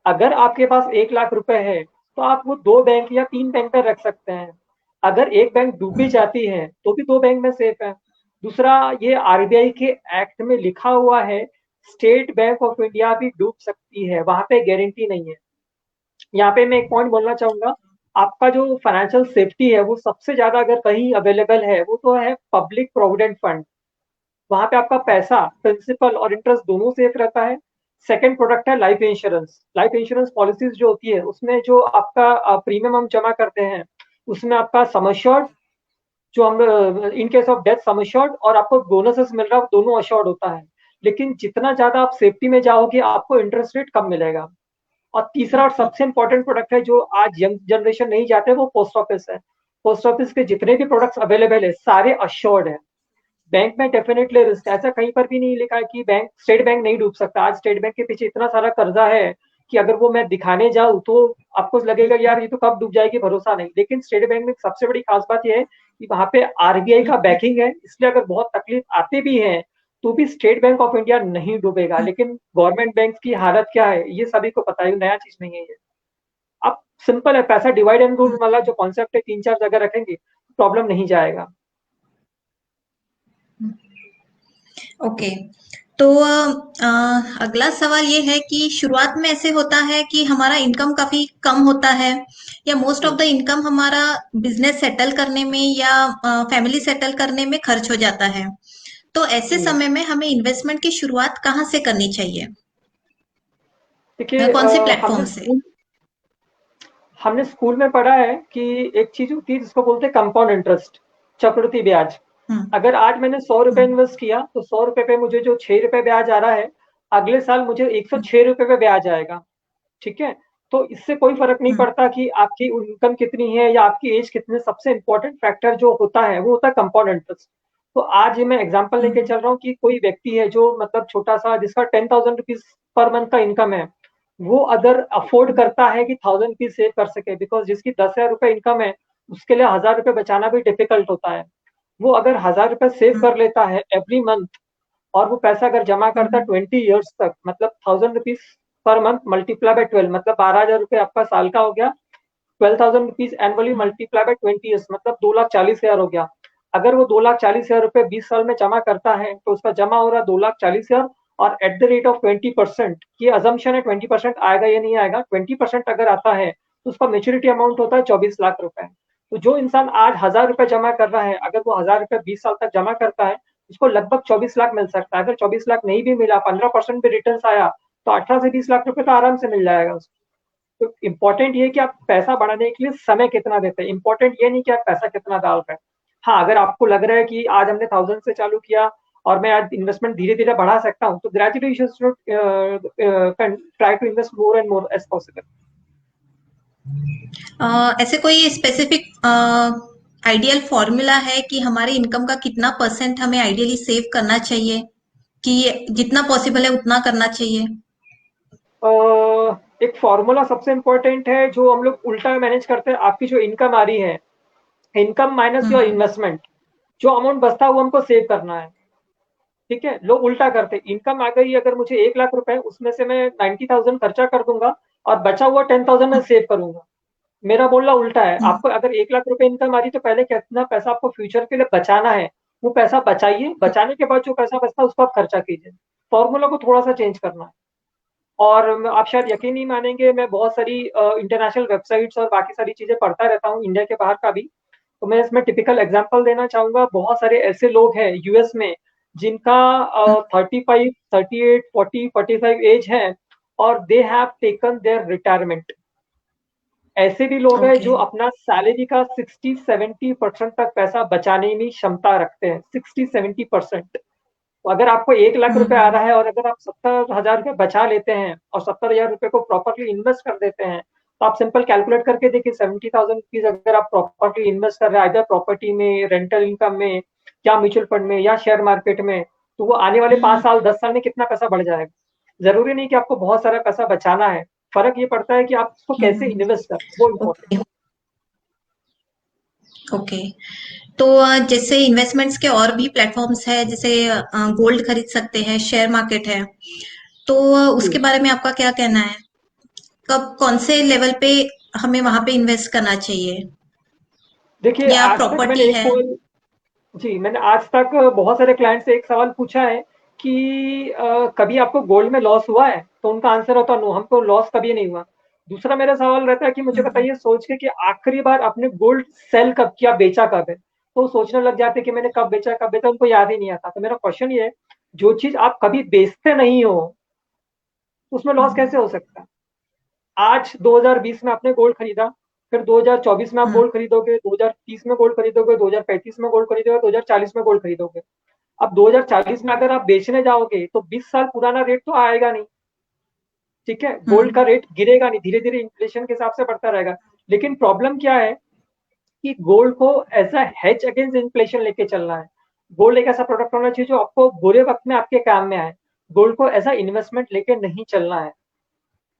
अगर आपके पास 1 लाख रुपए है तो आप वो 2 बैंक या 3 बैंक में रख सकते हैं। अगर एक बैंक डूब भी जाती है तो भी 2 बैंक में सेफ है। दूसरा, ये आरबीआई के एक्ट में लिखा हुआ है, स्टेट बैंक ऑफ इंडिया भी डूब सकती है, वहां पे गारंटी नहीं है। यहाँ पे मैं एक पॉइंट बोलना चाहूंगा। आपका जो फाइनेंशियल सेफ्टी है वो सबसे ज्यादा अगर कहीं अवेलेबल है वो तो है पब्लिक प्रोविडेंट फंड। वहां पे आपका पैसा, प्रिंसिपल और इंटरेस्ट दोनों सेफ रहता है। सेकंड प्रोडक्ट है life insurance. Life insurance policies जो होती है उसमें जो आपका प्रीमियम हम जमा करते हैं, उसमें आपका सम अश्योर्ड, जो हम in case of death sum assured, और आपको बोनसेस मिल रहा है, दोनों अश्योर्ड होता है। लेकिन जितना ज्यादा आप सेफ्टी में जाओगे आपको इंटरेस्ट रेट कम मिलेगा। और तीसरा और सबसे इंपॉर्टेंट प्रोडक्ट है जो आज यंग जनरेशन नहीं जाते, वो पोस्ट ऑफिस है। पोस्ट ऑफिस के जितने भी प्रोडक्ट्स अवेलेबल है सारे अश्योर्ड है। बैंक में डेफिनेटली रिस्क, ऐसा कहीं पर भी नहीं लिखा है कि बैंक, स्टेट बैंक नहीं डूब सकता। आज स्टेट बैंक के पीछे इतना सारा कर्जा है कि अगर वो मैं दिखाने जाऊं तो आपको लगेगा यार ये तो कब डूब जाएगी, भरोसा नहीं। लेकिन स्टेट बैंक में सबसे बड़ी खास बात यह है कि वहां पे आरबीआई का बैकिंग है, इसलिए अगर बहुत तकलीफ आते भी है तो भी स्टेट बैंक ऑफ इंडिया नहीं डूबेगा। लेकिन गवर्नमेंट बैंक की हालत क्या है ये सभी को पता है, नया चीज नहीं है ये। अब सिंपल है, पैसा डिवाइड एंड रूल वाला जो कॉन्सेप्ट है, 3-4 जगह रखेंगे प्रॉब्लम नहीं जाएगा। ओके। तो अगला सवाल ये है कि शुरुआत में ऐसे होता है कि हमारा इनकम काफी कम होता है या मोस्ट ऑफ जी द इनकम हमारा बिजनेस सेटल करने में या फैमिली सेटल करने में खर्च हो जाता है। तो ऐसे जी समय में हमें इन्वेस्टमेंट की शुरुआत कहाँ से करनी चाहिए? देखिए कौन से हमने प्लेटफॉर्म से? स्कूल हमने स्कूल में पढ़ा है कि एक चीज होती है जिसको बोलते हैं कंपाउंड इंटरेस्ट, चक्रवृद्धि ब्याज। हम्म। अगर आज मैंने 100 रुपए हम्म। इन्वेस्ट किया तो 100 रुपए पे मुझे जो 6 रुपए ब्याज आ रहा है, अगले साल मुझे 106 रुपए पे ब्याज आएगा। ठीक है। तो इससे कोई फर्क नहीं हम्म। पड़ता कि आपकी इनकम कितनी है या आपकी एज कितनी है, सबसे इंपॉर्टेंट फैक्टर जो होता है वो होता है कंपाउंड इंटरेस्ट। तो आज मैं एग्जांपल लेके हम्म। चल रहा हूँ कि कोई व्यक्ति है जो मतलब छोटा सा, जिसका 10,000 रुपीज पर मंथ का इनकम है, वो अगर अफोर्ड करता है कि 1,000 रुपीज सेव कर सके, बिकॉज जिसकी 10,000 रुपए इनकम है उसके लिए 1,000 रुपए बचाना भी डिफिकल्ट होता है। वो अगर 1,000 रुपए सेव हम्म। कर लेता है एवरी मंथ, और वो पैसा अगर जमा करता है हम्म। 20 ईयर्स तक, मतलब 1,000 rupees per month multiply by 12, मतलब 12,000 रुपए आपका साल का हो गया। 12,000 rupees annually hmm. Multiply by 20 years, मतलब 2,40,000 हो गया। अगर वो 2,40,000 रुपए 20 साल में जमा करता है तो उसका जमा हो रहा 2,40,000। और एट द रेट ऑफ 20%, ये अजम्पशन है 20% आएगा या नहीं आएगा, 20% अगर आता है तो उसका मेच्योरिटी अमाउंट होता है 24 लाख रुपए। तो जो इंसान आज 1,000 रुपए जमा कर रहा है, अगर वो 1,000 रुपए 20 साल तक जमा करता है, उसको लगभग 24 लाख मिल सकता है। अगर 24 लाख नहीं भी मिला, 15% भी रिटर्न आया, तो 18 से 20 लाख रुपए तो आराम से मिल जाएगा उसको। तो इम्पोर्टेंट ये है कि आप पैसा बढ़ाने के लिए समय कितना देते हैं, इम्पोर्टेंट ये नहीं कि आप पैसा कितना डाल रहे हैं। हाँ, अगर आपको लग रहा है कि आज हमने 1,000 से चालू किया और मैं आज इन्वेस्टमेंट धीरे धीरे बढ़ा सकता हूँ, तो gradually you should try to invest more and more as possible. ऐसे कोई स्पेसिफिक आइडियल फॉर्मूला है कि हमारे इनकम का कितना परसेंट हमें आइडियली सेव करना चाहिए, कि जितना पॉसिबल है उतना करना चाहिए? एक फॉर्मूला सबसे इम्पोर्टेंट है जो हम लोग उल्टा मैनेज करते हैं। आपकी जो इनकम आ रही है, income minus your hmm. Investment, जो अमाउंट बचता है वो हमको सेव करना है। ठीक है। लोग उल्टा करते हैं, इनकम आ गई अगर मुझे 1 लाख रुपए, उसमें से मैं 90,000 खर्चा कर दूंगा और बचा हुआ 10,000 मैं सेव करूंगा। मेरा बोलना उल्टा है। हम्म। आपको अगर 1 लाख रुपए इनकम आ रही तो पहले कितना पैसा आपको फ्यूचर के लिए बचाना है, वो पैसा बचाइए। बचाने के बाद जो पैसा बचता है उसको आप खर्चा कीजिए। फॉर्मूला को थोड़ा सा चेंज करना है। और आप शायद यकीन नहीं मानेंगे, मैं बहुत सारी इंटरनेशनल वेबसाइट्स और बाकी सारी चीजें पढ़ता रहता हूँ, इंडिया के बाहर का भी। तो मैं इसमें टिपिकल एग्जांपल देना चाहूंगा। बहुत सारे ऐसे लोग हैं यूएस में जिनका 35, 38, 40, 45 एज है, और they have taken their retirement. ऐसे भी लोग हैं ओके। जो अपना सैलरी का 60-70% तक पैसा बचाने में क्षमता रखते हैं, 60-70%। तो अगर आपको 1 लाख रुपए आ हम्म। रहा है और अगर आप 70,000 रुपये बचा लेते हैं और 70,000 रुपये को प्रॉपरली इन्वेस्ट कर देते हैं, तो आप सिंपल कैलकुलेट करके देखिए 70,000 रुपीज अगर आप प्रॉपरली इन्वेस्ट कर रहे हैं, इधर प्रॉपर्टी में, रेंटल इनकम में, या म्यूचुअल फंड में, या शेयर मार्केट में, तो वो आने वाले 5 साल 10 साल में कितना पैसा बढ़ जाएगा। जरूरी नहीं कि आपको बहुत सारा पैसा बचाना है, फर्क ये पड़ता है कि आप उसको कैसे हम्म। इन्वेस्ट करें, वो इम्पोर्टेंट। ओके। ओके। तो जैसे इन्वेस्टमेंट्स के और भी प्लेटफॉर्म्स है, जैसे गोल्ड खरीद सकते हैं, शेयर मार्केट है, तो जी उसके बारे में आपका क्या कहना है? कब कौन से लेवल पे हमें वहां पे इन्वेस्ट करना चाहिए, देखिए, या आज तक मैंने प्रॉपर्टी एक है? कॉल जी, मैंने आज तक बहुत सारे क्लाइंट से एक सवाल पूछा है कि कभी आपको गोल्ड में लॉस हुआ है? तो उनका आंसर होता है नो, हमको लॉस कभी नहीं हुआ। दूसरा मेरा सवाल रहता है कि मुझे हम्म। बताइए सोच के कि आखिरी बार आपने गोल्ड सेल कब किया, बेचा कब है? तो वो सोचने लग जाते हैं कि मैंने कब बेचा, उनको याद ही नहीं आता। तो मेरा क्वेश्चन ये है, जो चीज़ आप कभी बेचते नहीं हो, उसमें लॉस कैसे हम्म। हो सकता है? आज 2020 में आपने गोल्ड खरीदा, फिर 2024 में आप हम्म। गोल्ड खरीदोगे, 2030 में गोल्ड खरीदोगे, 2035 में गोल्ड खरीदोगे, 2040 में गोल्ड खरीदोगे। अब 2040 में अगर आप बेचने जाओगे तो 20 साल पुराना रेट तो आएगा नहीं, ठीक है, गोल्ड का हम्म। रेट गिरेगा नहीं, धीरे धीरे इन्फ्लेशन के हिसाब से बढ़ता रहेगा। लेकिन प्रॉब्लम क्या है कि गोल्ड को as a hedge against inflation लेके चलना है। गोल्ड एक ऐसा प्रोडक्ट होना चाहिए जो आपको बुरे वक्त में आपके काम में आए। गोल्ड को एज अ इन्वेस्टमेंट लेके नहीं चलना है।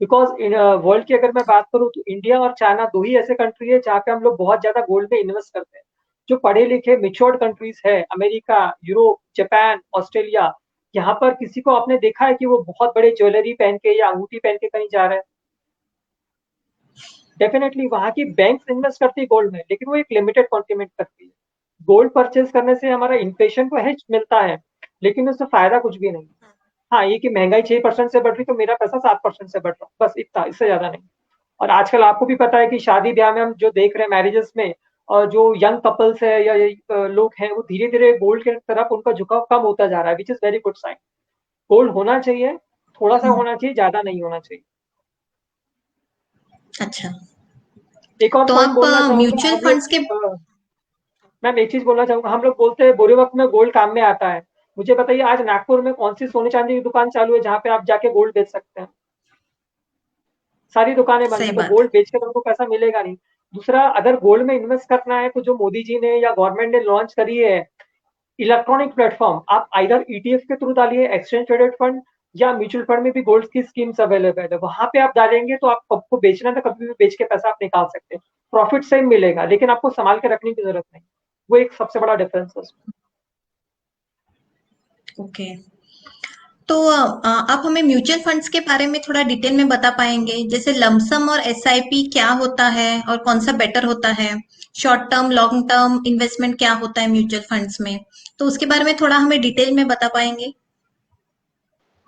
बिकॉज इन वर्ल्ड की अगर मैं बात करूं तो इंडिया और चाइना दो ही ऐसे कंट्री है जहाँ पे हम लोग बहुत ज्यादा गोल्ड में इन्वेस्ट करते हैं। जो पढ़े लिखे मिच्योर्ड कंट्रीज है, अमेरिका, यूरोप, जापान, ऑस्ट्रेलिया, यहाँ पर किसी को आपने देखा है कि वो बहुत बड़े ज्वेलरी पहन के या अंगूठी पहन के कहीं जा रहे हैं? डेफिनेटली वहाँ की बैंक इन्वेस्ट करती है गोल्ड में, लेकिन वो एक लिमिटेड क्वांटिटी करती है। गोल्ड परचेज करने से हमारा इन्फ्लेशन को हेज मिलता है, लेकिन उससे फायदा कुछ भी नहीं। हाँ, ये कि महंगाई 6% से बढ़ रही तो मेरा पैसा 7% से बढ़ रहा, बस इतना, इससे ज्यादा नहीं। और आजकल आपको भी पता है कि शादी ब्याह में हम जो देख रहे हैं मैरिजेस में, और जो यंग कपल्स है या लोग हैं, वो धीरे धीरे गोल्ड की तरफ उनका झुकाव कम होता जा रहा है, which is very good sign. Gold होना चाहिए, थोड़ा सा हम्म। होना चाहिए, ज्यादा नहीं होना चाहिए। अच्छा। एक और तो पॉइंट आप बोलना चाहूंगा, म्यूचुअल हम लोग फंड्स के। मैम एक चीज बोलना चाहूंगा, हम लोग बोलते हैं बुरे वक्त में गोल्ड काम में आता है। मुझे बताइए आज नागपुर में कौन सी सोने चांदी की दुकान चालू है जहाँ पे आप जाके गोल्ड बेच सकते हैं? सारी दुकानें बंद सही है, तो बात है। गोल्ड बेच कर उनको पैसा मिलेगा नहीं। दूसरा, अगर गोल्ड में इन्वेस्ट करना है तो जो मोदी जी ने या गवर्नमेंट ने लॉन्च करी है इलेक्ट्रॉनिक प्लेटफॉर्म, आप आइदर ईटीएफ के थ्रू डालिए, एक्सचेंज ट्रेडेड फंड, या म्यूचुअल फंड में भी गोल्ड की स्कीम्स अवेलेबल है, वहां पे आप डालेंगे तो आप आपको बेचना है तो कभी भी बेच के पैसा आप निकाल सकते हैं। प्रॉफिट सेम मिलेगा, लेकिन आपको संभाल के रखने की जरूरत नहीं। वो एक सबसे बड़ा डिफरेंस है उसमें। ओके। तो आप हमें म्यूचुअल फंड्स के बारे में थोड़ा डिटेल में बता पाएंगे, जैसे लमसम और एसआईपी क्या होता है और कौन सा बेटर होता है? Short term, long term investment क्या होता है म्यूचुअल फंड्स में? तो उसके बारे में थोड़ा हमें डिटेल में बता पाएंगे?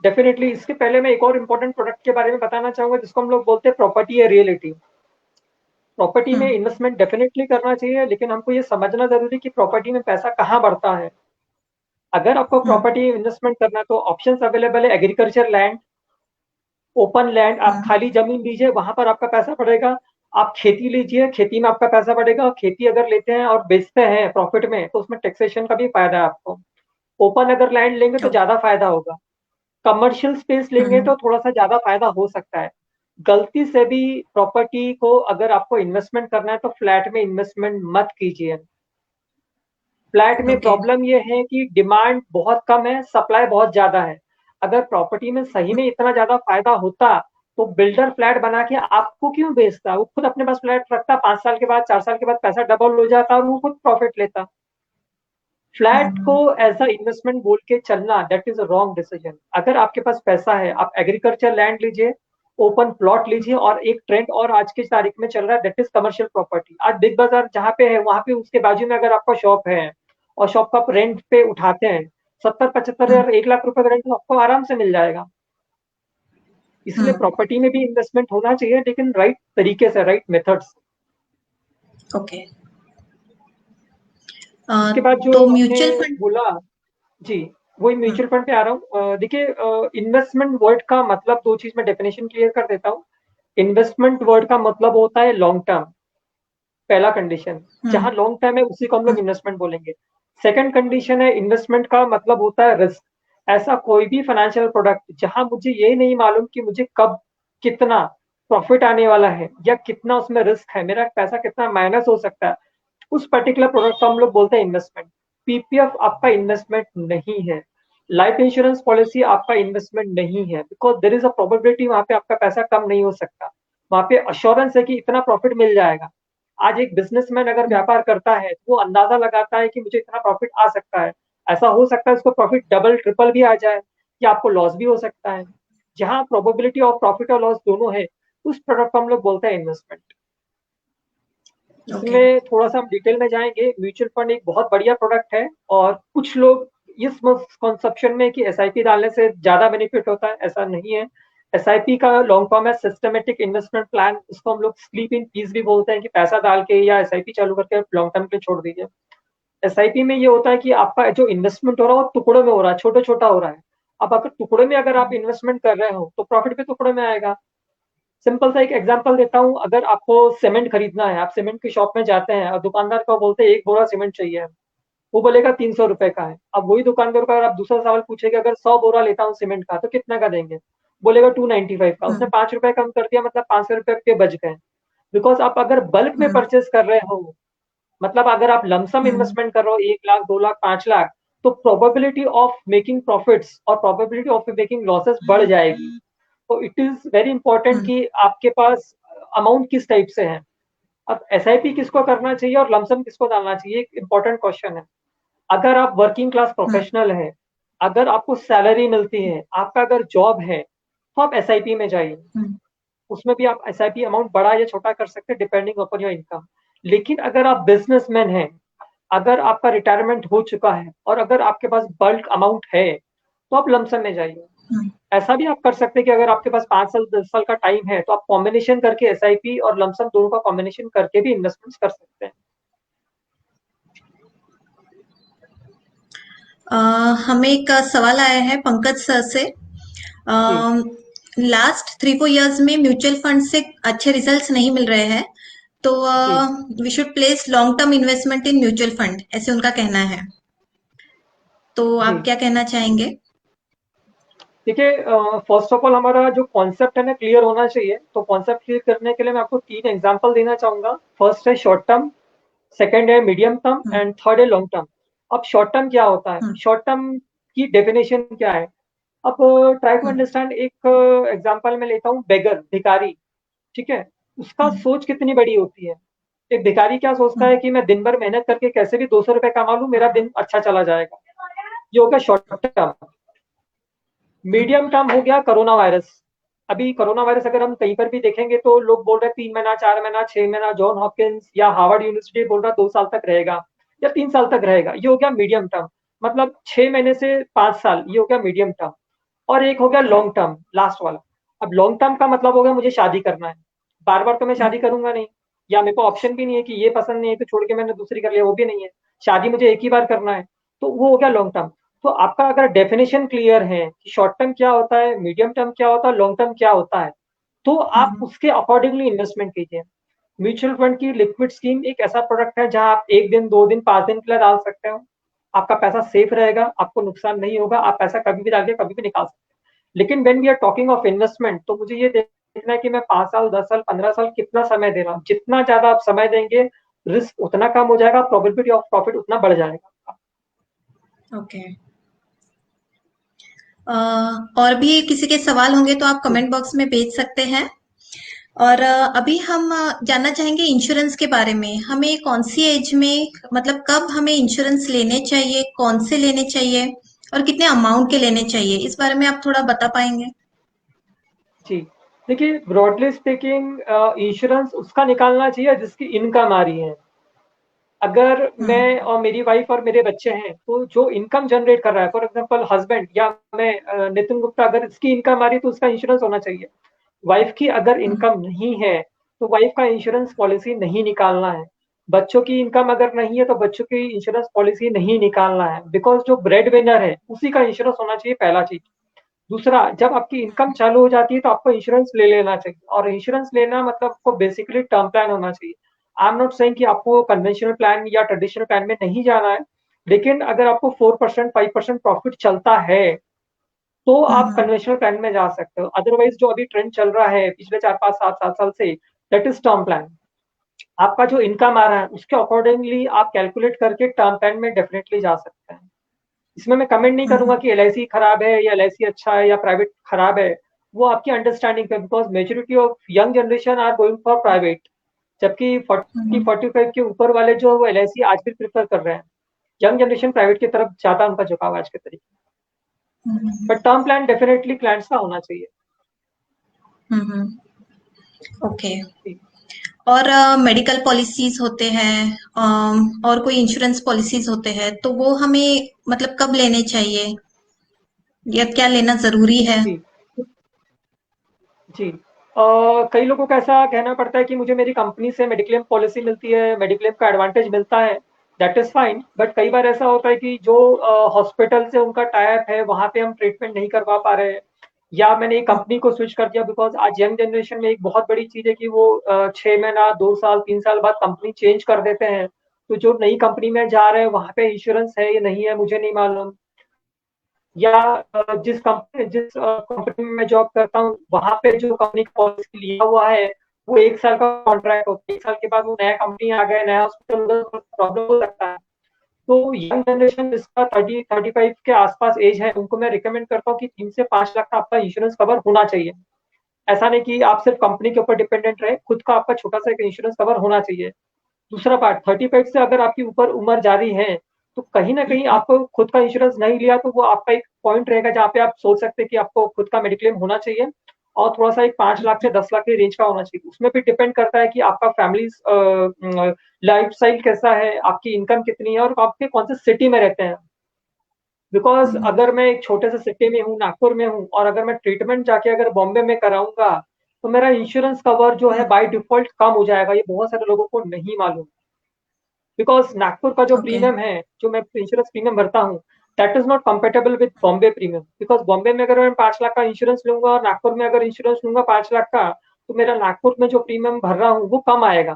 डेफिनेटली, इसके पहले मैं एक और इम्पोर्टेंट प्रोडक्ट के बारे में बताना चाहूंगा जिसको हम लोग बोलते हैं प्रॉपर्टी या रियलिटी। प्रॉपर्टी में हम्म। इन्वेस्टमेंट डेफिनेटली करना चाहिए, लेकिन हमको ये समझना जरूरी कि प्रॉपर्टी में पैसा कहाँ बढ़ता है। अगर आपको हम्म। प्रॉपर्टी इन्वेस्टमेंट करना है तो ऑप्शंस अवेलेबल है, एग्रीकल्चर लैंड, ओपन लैंड, आप हम्म। खाली जमीन लीजिए, वहां पर आपका पैसा बढ़ेगा। आप खेती लीजिए, खेती में आपका पैसा बढ़ेगा। और खेती अगर लेते हैं और बेचते हैं प्रॉफिट में तो उसमें टैक्सेशन का भी फायदा है आपको। ओपन अगर लैंड लेंगे तो ओके। ज्यादा फायदा होगा। कमर्शियल स्पेस लेंगे हम्म। तो थोड़ा सा ज्यादा फायदा हो सकता है। गलती से भी प्रॉपर्टी को अगर आपको इन्वेस्टमेंट करना है तो फ्लैट में इन्वेस्टमेंट मत कीजिए। फ्लैट में ओके। प्रॉब्लम ये है कि डिमांड बहुत कम है, सप्लाई बहुत ज्यादा है। अगर प्रॉपर्टी में सही में इतना ज्यादा फायदा होता तो बिल्डर फ्लैट बना के आपको क्यों बेचता? वो खुद अपने पास फ्लैट रखता, 5 साल के बाद, 4 साल के बाद पैसा डबल हो जाता और वो खुद प्रॉफिट लेता। फ्लैट को हम्म। एज अ इन्वेस्टमेंट बोल के चलना, that is a wrong decision. अगर आपके पास पैसा है, आप एग्रीकल्चर लैंड लीजिए, ओपन प्लॉट लीजिए, और एक ट्रेंड और आज की तारीख में चल रहा है, दैट इज कमर्शियल प्रॉपर्टी। आज बिग बाजार जहाँ पे है वहां पे उसके बाजू में अगर आपका शॉप है और शॉप का आप रेंट पे उठाते हैं, 70-75 हजार, 1 लाख रुपए का रेंट तो आपको आराम से मिल जाएगा। इसलिए हम्म। प्रॉपर्टी में भी इन्वेस्टमेंट होना चाहिए, लेकिन राइट तरीके से, राइट मेथड्स। ओके। इसके बाद जो तो आपने म्यूचुअल फंड। बोला, जी, वही हम्म, म्यूचुअल फंड पे आ रहा हूँ। देखिए, इन्वेस्टमेंट वर्ड का मतलब, दो चीज में डेफिनेशन क्लियर कर देता हूँ। इन्वेस्टमेंट वर्ड का मतलब होता है लॉन्ग टर्म, पहला कंडीशन। हम्म, जहां लॉन्ग टर्म है उसी को हम लोग हम्म, इन्वेस्टमेंट बोलेंगे। सेकंड कंडीशन है, इन्वेस्टमेंट का मतलब होता है रिस्क। ऐसा कोई भी फाइनेंशियल प्रोडक्ट जहां मुझे ये नहीं मालूम कि मुझे कब कितना प्रॉफिट आने वाला है, या कितना उसमें रिस्क है, मेरा पैसा कितना माइनस हो सकता है, उस पर्टिकुलर प्रोडक्ट को हम लोग बोलते हैं इन्वेस्टमेंट। पीपीएफ आपका इन्वेस्टमेंट नहीं है। लाइफ इंश्योरेंस पॉलिसी आपका इन्वेस्टमेंट नहीं है, because there is a probability वहां पे आपका पैसा कम नहीं हो सकता। वहां पे अश्योरेंस है कि इतना प्रॉफिट मिल जाएगा। आज एक बिजनेसमैन अगर हम्म, व्यापार करता है तो वो अंदाजा लगाता है कि मुझे इतना प्रॉफिट आ सकता है। ऐसा हो सकता है उसको प्रॉफिट डबल ट्रिपल भी आ जाए, या आपको लॉस भी हो सकता है। जहां प्रोबेबिलिटी ऑफ प्रॉफिट और लॉस दोनों है, उस प्रोडक्ट को हम लोग बोलते हैं इन्वेस्टमेंट। ओके, इसमें थोड़ा सा हम डिटेल में जाएंगे। म्यूचुअल फंड एक बहुत बढ़िया प्रोडक्ट है, और कुछ लोग इस कंसेप्शन में कि एसआईपी डालने से ज्यादा बेनिफिट होता है, ऐसा नहीं है। एसआईपी का लॉन्ग फॉर्म है सिस्टमेटिक इन्वेस्टमेंट प्लान। इसको हम लोग स्लीप इन पीस भी बोलते हैं, कि पैसा डाल के या एसआईपी चालू करके लॉन्ग टर्म के लिए छोड़ दीजिए। एसआईपी में ये होता है कि आपका जो इन्वेस्टमेंट हो रहा है वो टुकड़ों में हो रहा है, छोटा छोटा हो रहा है। अब अगर टुकड़े में अगर आप इन्वेस्टमेंट कर रहे हो तो प्रॉफिट भी टुकड़े में आएगा। सिंपल सा एक एग्जांपल देता हूँ। अगर आपको सीमेंट खरीदना है, आप सीमेंट की शॉप में जाते हैं और दुकानदार को बोलते हैं एक बोरा सीमेंट चाहिए, वो बोलेगा 300 रुपए का है। अब वही दुकानदार को अगर आप दूसरा सवाल पूछेगा, अगर 100 बोरा लेता हूँ सीमेंट का तो कितना का देंगे, बोलेगा 295 का। उसने हम्म, 5 रुपए कम कर दिया, मतलब 500 रुपए के बच गए। बिकॉज आप अगर बल्क में हम्म, परचेस कर रहे हो, मतलब अगर आप लमसम हम्म, इन्वेस्टमेंट कर रहे हो 1 लाख 2 लाख 5 लाख, तो प्रोबेबिलिटी ऑफ मेकिंग प्रॉफिट्स और प्रोबेबिलिटी ऑफ मेकिंग लॉसेस बढ़ जाएगी। तो इट इज वेरी इंपॉर्टेंट हम्म, कि आपके पास अमाउंट किस टाइप से है। अब एसआईपी किसको करना चाहिए और लमसम किसको डालना चाहिए, एक इंपॉर्टेंट क्वेश्चन है। अगर आप वर्किंग क्लास हम्म, प्रोफेशनल है, अगर आपको सैलरी मिलती है, आपका अगर जॉब है, तो आप एसआईपी में जाइए। हम्म, उसमें भी आप एसआईपी अमाउंट बड़ा या छोटा कर सकते हैं डिपेंडिंग अपॉन योर इनकम। लेकिन अगर आप बिजनेसमैन हैं, अगर आपका रिटायरमेंट हो चुका है और अगर आपके पास बल्क अमाउंट है, तो आप लमसम में जाइए। हम्म। ऐसा भी आप कर सकते हैं कि अगर आपके पास 5 साल 10 साल का टाइम है, तो आप कॉम्बिनेशन करके एसआईपी और लमसम दोनों का कॉम्बिनेशन करके भी इन्वेस्टमेंट्स कर सकते हैं। अ, हमें एक सवाल आया है पंकज सर से। जी लास्ट 3-4 इयर्स में म्यूचुअल फंड से अच्छे रिजल्ट्स नहीं मिल रहे हैं, तो जी we should place long term investment in mutual fund, ऐसे उनका कहना है। तो जी। आप क्या कहना चाहेंगे? देखिए, फर्स्ट ऑफ ऑल हमारा जो कॉन्सेप्ट है ना क्लियर होना चाहिए। तो कॉन्सेप्ट क्लियर करने के लिए मैं आपको 3 एग्जांपल देना चाहूंगा। फर्स्ट है शॉर्ट टर्म, सेकंड है medium term, hmm, and third है लॉन्ग टर्म। अब शॉर्ट टर्म क्या होता है, हम्म, शॉर्ट टर्म की डेफिनेशन क्या है। अब ट्राई टू हम्म, अंडरस्टैंड। एक एग्जांपल में लेता हूँ, बेगर, भिखारी। ठीक है, उसका हम्म, सोच कितनी बड़ी होती है। एक भिखारी क्या सोचता है हम्म, कि मैं दिन भर मेहनत करके कैसे भी 200 रुपए कमा लूं, मेरा दिन अच्छा चला जाएगा। ये हो गया शॉर्ट टर्म। हम्म, मीडियम टर्म हो गया कोरोना वायरस। अभी कोरोना वायरस अगर हम कहीं पर भी देखेंगे तो लोग बोल रहे हैं 3 महीना 4 महीना 6 महीना, जॉन हॉपकिंस या हार्वर्ड यूनिवर्सिटी बोल रहा है 2 साल तक रहेगा या 3 साल तक रहेगा। ये हो गया मीडियम टर्म, मतलब 6 महीने से 5 साल, ये हो गया मीडियम टर्म। और एक हो गया लॉन्ग टर्म, लास्ट वाला। अब लॉन्ग टर्म का मतलब हो गया मुझे शादी करना है, बार बार तो मैं हम्म, शादी करूंगा नहीं, या मेरे को ऑप्शन भी नहीं है कि ये पसंद नहीं है तो छोड़ के मैंने दूसरी कर लिया, वो भी नहीं है। शादी मुझे एक ही बार करना है, तो वो हो गया लॉन्ग टर्म। तो आपका अगर डेफिनेशन क्लियर है कि शॉर्ट टर्म क्या होता है, मीडियम टर्म क्या होता है, लॉन्ग टर्म क्या होता है, तो आप हम्म, उसके अकॉर्डिंगली इन्वेस्टमेंट कीजिए। म्यूचुअल फंड की लिक्विड स्कीम एक ऐसा प्रोडक्ट है जहां आप 1 दिन 2 दिन 5 दिन के लिए डाल सकते हो। आपका पैसा सेफ रहेगा, आपको नुकसान नहीं होगा, आप पैसा कभी भी डाल के कभी भी निकाल सकते हैं। लेकिन when we are talking of investment, तो मुझे ये देखना है कि मैं 5 साल 10 साल 15 साल कितना समय दे रहा हूँ। जितना ज्यादा आप समय देंगे, रिस्क उतना कम हो जाएगा, प्रोबेबिलिटी ऑफ प्रॉफिट उतना बढ़ जाएगा। ओके। और भी किसी के सवाल होंगे तो आप जी कमेंट बॉक्स में भेज सकते हैं। और अभी हम जानना चाहेंगे इंश्योरेंस के बारे में। हमें कौन सी एज में, मतलब कब हमें इंश्योरेंस लेने चाहिए, कौन से लेने चाहिए और कितने अमाउंट के लेने चाहिए, इस बारे में आप थोड़ा बता पाएंगे? जी। देखिए, ब्रॉडली स्पीकिंग, इंश्योरेंस उसका निकालना चाहिए जिसकी इनकम आ रही है। अगर हम्म, मैं और मेरी वाइफ और मेरे बच्चे हैं, तो जो इनकम जनरेट कर रहा है, फॉर एग्जांपल हस्बैंड या मैं, नितिन गुप्ता, अगर इसकी इनकम आ रही है तो उसका इंश्योरेंस होना चाहिए। वाइफ की अगर हम्म, इनकम नहीं है, तो वाइफ का इंश्योरेंस पॉलिसी नहीं निकालना है। बच्चों की इनकम अगर नहीं है तो बच्चों की इंश्योरेंस पॉलिसी नहीं निकालना है, बिकॉज जो ब्रेड विनर है उसी का इंश्योरेंस होना चाहिए, पहला चीज। दूसरा, जब आपकी इनकम चालू हो जाती है तो आपको इंश्योरेंस ले लेना चाहिए, और इंश्योरेंस लेना मतलब आपको बेसिकली टर्म प्लान होना चाहिए। आई एम नॉट सेइंग कि आपको कन्वेंशनल प्लान या ट्रेडिशनल प्लान में नहीं जाना है, लेकिन अगर आपको 4% 5% प्रॉफिट चलता है तो आप हम्म कन्वेंशनल प्लान में जा सकते हो। अदरवाइज जो अभी ट्रेंड चल रहा है पिछले 4 5 7 7 साल से, दैट इज टर्म प्लान। आपका जो इनकम आ रहा है उसके अकॉर्डिंगली आप कैलकुलेट करके टर्म प्लान में डेफिनेटली जा सकते हैं। इसमें मैं कमेंट नहीं करूंगा हम्म कि एलआईसी खराब है या एलआईसी अच्छा है या प्राइवेट खराब है, वो आपकी अंडरस्टैंडिंग पे, because majority of young generation are going for private, जबकि 40 45 के ऊपर वाले जो वो एलआईसी आज भी प्रेफर कर रहे हैं। यंग जनरेशन प्राइवेट की तरफ ज्यादा उनका झुकाव आज के तरीके। But term plan definitely clients का होना चाहिए। ओके। जी और मेडिकल पॉलिसीज होते हैं, और कोई इंश्योरेंस पॉलिसीज होते हैं, तो वो हमें मतलब कब लेने चाहिए या क्या लेना जरूरी है? जी जी। कई लोगों को ऐसा कहना पड़ता है कि मुझे मेरी कंपनी से मेडिक्लेम पॉलिसी मिलती है, मेडिक्लेम का एडवांटेज मिलता है, दैट इज फाइन। बट कई बार ऐसा होता है कि जो हॉस्पिटल से उनका टाई अप है वहां पे हम ट्रीटमेंट नहीं करवा पा रहे हैं, या मैंने एक कंपनी को स्विच कर दिया, बिकॉज आज यंग जनरेशन में एक बहुत बड़ी चीज है कि वो 6 महीना 2 साल 3 साल बाद कंपनी चेंज कर देते हैं। तो जो नई कंपनी में जा रहे हैं वहां पे इंश्योरेंस है या नहीं है मुझे नहीं मालूम, या जिस कंपनी में मैं जॉब करता हूँ वहां पे जो कंपनी का पॉलिसी लिया हुआ है वो 1 साल का कॉन्ट्रैक्ट होता है, 1 साल के बाद वो नया कंपनी आ गया, नया हॉस्पिटल, प्रॉब्लम हो सकता है। तो यंग जनरेशन जिसका 30 35 के आसपास एज है उनको मैं रिकमेंड करता हूँ कि 3 से 5 लाख का आपका इंश्योरेंस कवर होना चाहिए। ऐसा नहीं कि आप सिर्फ कंपनी के ऊपर डिपेंडेंट रहे, खुद का आपका छोटा सा एक इंश्योरेंस कवर होना चाहिए। दूसरा पार्ट, 35 से अगर आपकी ऊपर उम्र जारी है तो कहीं ना कहीं आपको खुद का इंश्योरेंस नहीं लिया तो वो आपका एक पॉइंट रहेगा जहाँ पे आप सोच सकते हैं कि आपको खुद का मेडिक्लेम होना चाहिए, और थोड़ा सा एक 5 लाख से 10 लाख की रेंज का होना चाहिए। उसमें भी डिपेंड करता है कि आपका फैमिली लाइफ स्टाइल कैसा है, आपकी इनकम कितनी है, और आपके कौन से सिटी में रहते हैं। बिकॉज अगर मैं एक छोटे से सिटी में हूँ, नागपुर में हूँ, और अगर मैं ट्रीटमेंट जाके अगर बॉम्बे में कराऊंगा तो मेरा इंश्योरेंस कवर जो है बाय डिफॉल्ट कम हो जाएगा, ये बहुत सारे लोगों को नहीं मालूम। बिकॉज नागपुर का जो ओके। प्रीमियम है, जो मैं इंश्योरेंस प्रीमियम भरता हूँ, that is not compatible with Bombay premium. Because Bombay में अगर मैं 5 लाख का इंश्योरेंस लूंगा और नागपुर में अगर इंश्योरेंस लूंगा 5 लाख का, तो मेरा नागपुर में जो प्रीमियम भर रहा हूँ वो कम आएगा,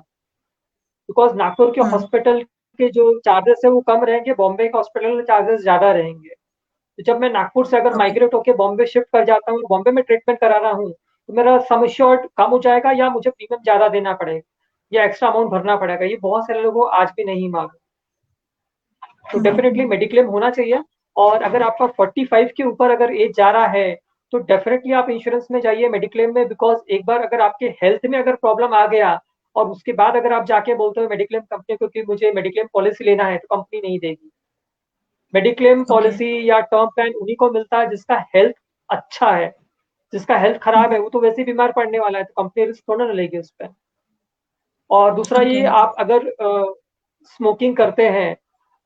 बिकॉज नागपुर के हम्म हॉस्पिटल के जो चार्जेस है वो कम रहेंगे, बॉम्बे के हॉस्पिटल के चार्जेस ज्यादा रहेंगे। तो जब मैं नागपुर से अगर ओके। माइग्रेट होकर बॉम्बे शिफ्ट कर जाता हूँ, बॉम्बे में ट्रीटमेंट करा रहा हूँ, तो मेरा सम एश्योर्ड कम हो जाएगा या मुझे प्रीमियम ज्यादा देना पड़ेगा या एक्स्ट्रा अमाउंट भरना पड़ेगा, ये बहुत सारे लोगों को आज भी नहीं मालूम। तो डेफिनेटली हम्म मेडिक्लेम होना चाहिए। और अगर आपका 45 के ऊपर अगर एज जा रहा है तो डेफिनेटली आप इंश्योरेंस में जाइए, मेडिक्लेम में, बिकॉज एक बार अगर आपके हेल्थ में अगर प्रॉब्लम आ गया और उसके बाद अगर आप जाके बोलते हो मेडिक्लेम कंपनी को कि मुझे मेडिक्लेम पॉलिसी लेना है, तो कंपनी नहीं देगी। Mediclaim okay. पॉलिसी या टर्म प्लान उन्हीं को मिलता है जिसका हेल्थ अच्छा है। जिसका हेल्थ खराब है वो तो वैसे ही बीमार पड़ने वाला है, तो कंपनी रिस्क थोड़ा ना लेगी उस पर। और दूसरा ओके। ये, आप अगर स्मोकिंग करते हैं,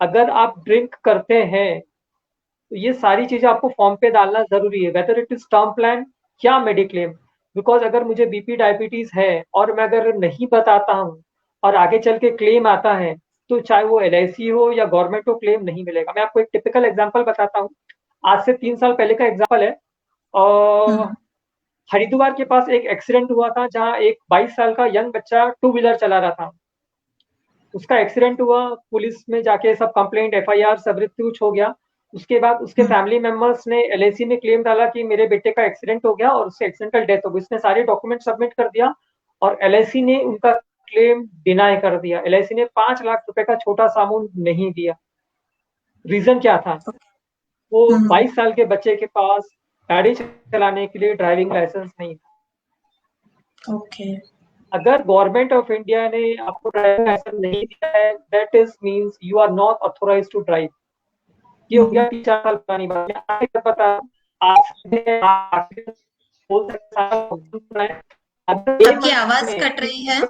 अगर आप ड्रिंक करते हैं, तो ये सारी चीजें आपको फॉर्म पे डालना जरूरी है, whether it is term plan या मेडिक्लेम। बिकॉज अगर मुझे बीपी डायबिटीज है और मैं अगर नहीं बताता हूँ और आगे चल के क्लेम आता है, तो चाहे वो एलआईसी हो या गवर्नमेंट को क्लेम नहीं मिलेगा। मैं आपको एक टिपिकल एग्जांपल बताता हूँ। आज से 3 साल पहले का एग्जांपल है। हम्म हरिद्वार के पास एक एक्सीडेंट हुआ था जहाँ एक 22 साल का यंग बच्चा टू व्हीलर चला रहा था। उसका एक्सीडेंट हुआ, पुलिस में जाके सब कंप्लेंट एफआईआर सब कुछ हो गया। उसके बाद उसके हम्म फैमिली मेंबर्स ने एलआईसी में क्लेम डाला कि मेरे बेटे का एक्सीडेंट हो गया और उससे एक्सीडेंटल डेथ हो गई। उसने सारे डॉक्यूमेंट सबमिट कर दिया और एलआईसी ने उनका क्लेम डिनाई कर दिया। एलआईसी ने 5 लाख रुपए का छोटा सा अमाउंट नहीं दिया। रीजन क्या था? वो हम्म 22 साल के बच्चे के पास गाड़ी चलाने के लिए ड्राइविंग लाइसेंस नहीं था। ओके। अगर गवर्नमेंट ऑफ इंडिया ने आपको ड्राइविंग लाइसेंस नहीं दिया है, that is means you are not authorise to drive. ये हो गया 3 4 साल पुरानी बात। आगे पता, आज बोल सकता है अगर ये आपकी मंथ आवाज में कट रही है।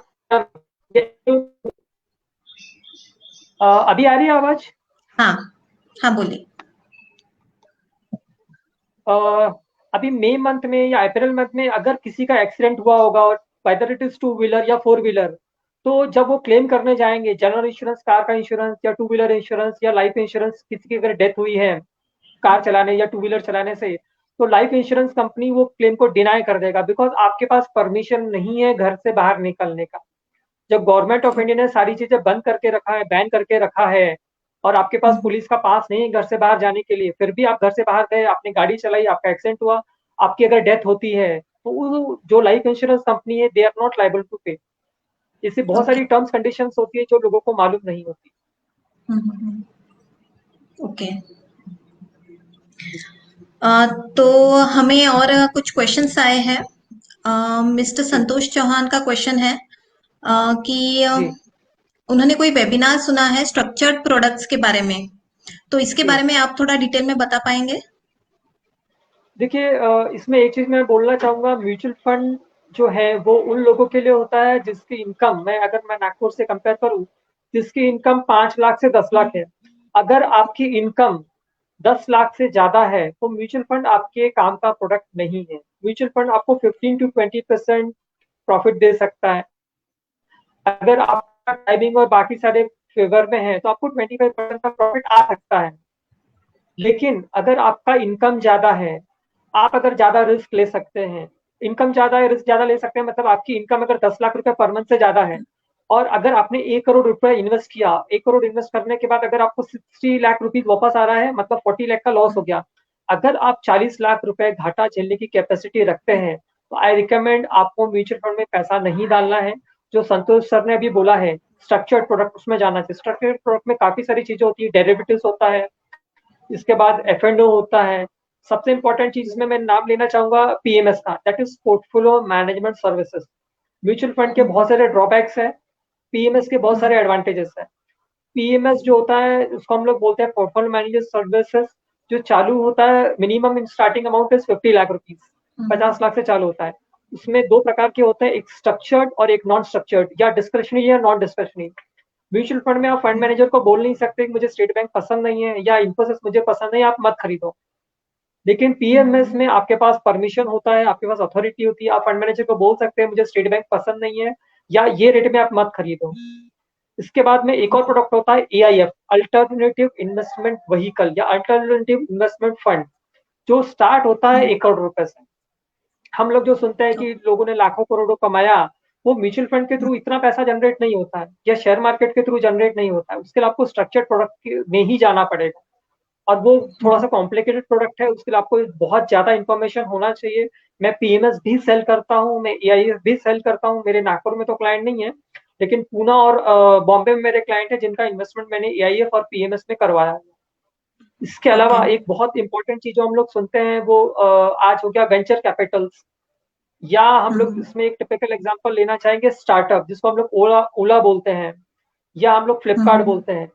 अभी आ रही है आवाज? हाँ। हाँ, बोलिए। अ, अभी मई मंथ में या अप्रैल मंथ में अगर किसी का एक्सीडेंट हुआ होगा, और whether it is two wheeler या फोर व्हीलर, तो जब वो क्लेम करने जाएंगे, जनरल इंश्योरेंस, कार का इंश्योरेंस या टू व्हीलर इंश्योरेंस या लाइफ इंश्योरेंस, किसी की अगर डेथ हुई है कार चलाने या टू व्हीलर चलाने से, तो लाइफ इंश्योरेंस कंपनी वो क्लेम को डिनाई कर देगा, बिकॉज आपके पास परमिशन नहीं है घर से बाहर निकलने का। जब गवर्नमेंट ऑफ इंडिया ने सारी चीजें बंद करके रखा है, बैन करके रखा है, और आपके पास पुलिस का पास नहीं है घर से बाहर जाने के लिए, फिर भी आप घर से बाहर गए, आपने गाड़ी चलाई, आपका एक्सीडेंट हुआ, आपकी अगर डेथ होती है, तो वो जो लाइफ इंश्योरेंस कंपनी है, they are not liable to pay. इससे बहुत ओके। सारी टर्म्स कंडीशंस होती है जो लोगों को मालूम नहीं होती। ओके। तो हमें और कुछ क्वेश्चंस आए हैं। मिस्टर जी संतोष चौहान का क्वेश्चन है कि जी उन्होंने कोई वेबिनार सुना है स्ट्रक्चर्ड प्रोडक्ट्स के बारे में, तो इसके जी। बारे में आप थोड़ा डिटेल में बता पाएंगे? देखिए, इसमें एक चीज मैं बोलना चाहूंगा, म्यूचुअल फंड जो है वो उन लोगों के लिए होता है जिसकी इनकम, मैं नागपुर से कंपेयर करूं, जिसकी इनकम 5 लाख से 10 लाख है। अगर आपकी इनकम 10 लाख से ज्यादा है तो म्यूचुअल फंड आपके काम का प्रोडक्ट नहीं है। म्यूचुअल फंड आपको 15 to 20% प्रॉफिट दे सकता है। अगर आपका टाइमिंग और बाकी सारे फेवर में है तो आपको 25% का प्रॉफिट आ सकता है। लेकिन अगर आपका इनकम ज्यादा है, आप अगर ज्यादा रिस्क ले सकते हैं, इनकम ज्यादा है रिस्क ज्यादा ले सकते हैं, मतलब आपकी इनकम अगर 10 लाख रुपए पर मंथ से ज्यादा है, और अगर आपने 1 करोड़ रुपए इन्वेस्ट किया, 1 करोड़ इन्वेस्ट करने के बाद अगर आपको 60 लाख रुपीज वापस आ रहा है, मतलब 40 लाख का लॉस हो गया। अगर आप 40 लाख रुपए घाटा झेलने की कैपेसिटी रखते हैं, तो आई रिकमेंड आपको म्यूचुअल फंड में पैसा नहीं डालना है। जो संतोष सर ने अभी बोला है, स्ट्रक्चर्ड प्रोडक्ट, उसमें जाना चाहिए। स्ट्रक्चर्ड प्रोडक्ट में काफी सारी चीजें होती है, डेरिवेटिव्स होता है, इसके बाद F&O होता है। सबसे इंपॉर्टेंट चीज इसमें मैं नाम लेना चाहूंगा PMS का, that is portfolio management services. Mutual fund के बहुत सारे ड्रॉबैक्स है, PMS के बहुत सारे एडवांटेजेस है। PMS जो होता है उसको हम लोग बोलते हैं पोर्टफोलियो मैनेजर सर्विसेज। जो चालू होता है, minimum starting amount is 50 lakh rupees, 50 lakh से चालू होता है। उसमें दो प्रकार के होते हैं, एक स्ट्रक्चर्ड और एक नॉन स्ट्रक्चर्ड, या डिस्क्रिशनरी या नॉन डिस्क्रिशनरी। म्यूचुअल फंड में आप फंड मैनेजर को बोल नहीं सकते कि मुझे स्टेट बैंक पसंद नहीं है या इन्फोसिस मुझे पसंद नहीं, आप मत खरीदो। लेकिन PMS में आपके पास परमिशन होता है, आपके पास अथॉरिटी होती है, आप फंड मैनेजर को बोल सकते हैं मुझे स्टेट बैंक पसंद नहीं है, या ये रेट में आप मत खरीदो। इसके बाद में एक और प्रोडक्ट होता है AIF, अल्टरनेटिव इन्वेस्टमेंट व्हीकल या अल्टरनेटिव इन्वेस्टमेंट फंड, जो स्टार्ट होता है 1 करोड़ रुपए से। हम लोग जो सुनते हैं कि लोगों ने लाखों करोड़ों कमाया, वो म्यूचुअल फंड के थ्रू इतना पैसा जनरेट नहीं होता है, या शेयर मार्केट के थ्रू जनरेट नहीं होता है। उसके लिए आपको स्ट्रक्चर्ड प्रोडक्ट में ही जाना पड़ेगा, और वो थोड़ा सा कॉम्प्लिकेटेड प्रोडक्ट है, उसके लिए आपको बहुत ज्यादा इंफॉर्मेशन होना चाहिए। मैं PMS भी सेल करता हूँ, मैं AIF भी सेल करता हूँ। मेरे नागपुर में तो क्लाइंट नहीं है, लेकिन पूना और बॉम्बे में मेरे क्लाइंट है जिनका इन्वेस्टमेंट मैंने AIF और PMS में करवाया है। इसके ओके। अलावा एक बहुत इंपॉर्टेंट चीज जो हम लोग सुनते हैं वो आज हो गया वेंचर कैपिटल्स, या हम लोग इसमें एक टिपिकल एग्जांपल लेना चाहेंगे स्टार्टअप, जिसको हम लोग ओला ओला बोलते हैं, या हम लोग फ्लिपकार्ट बोलते हैं।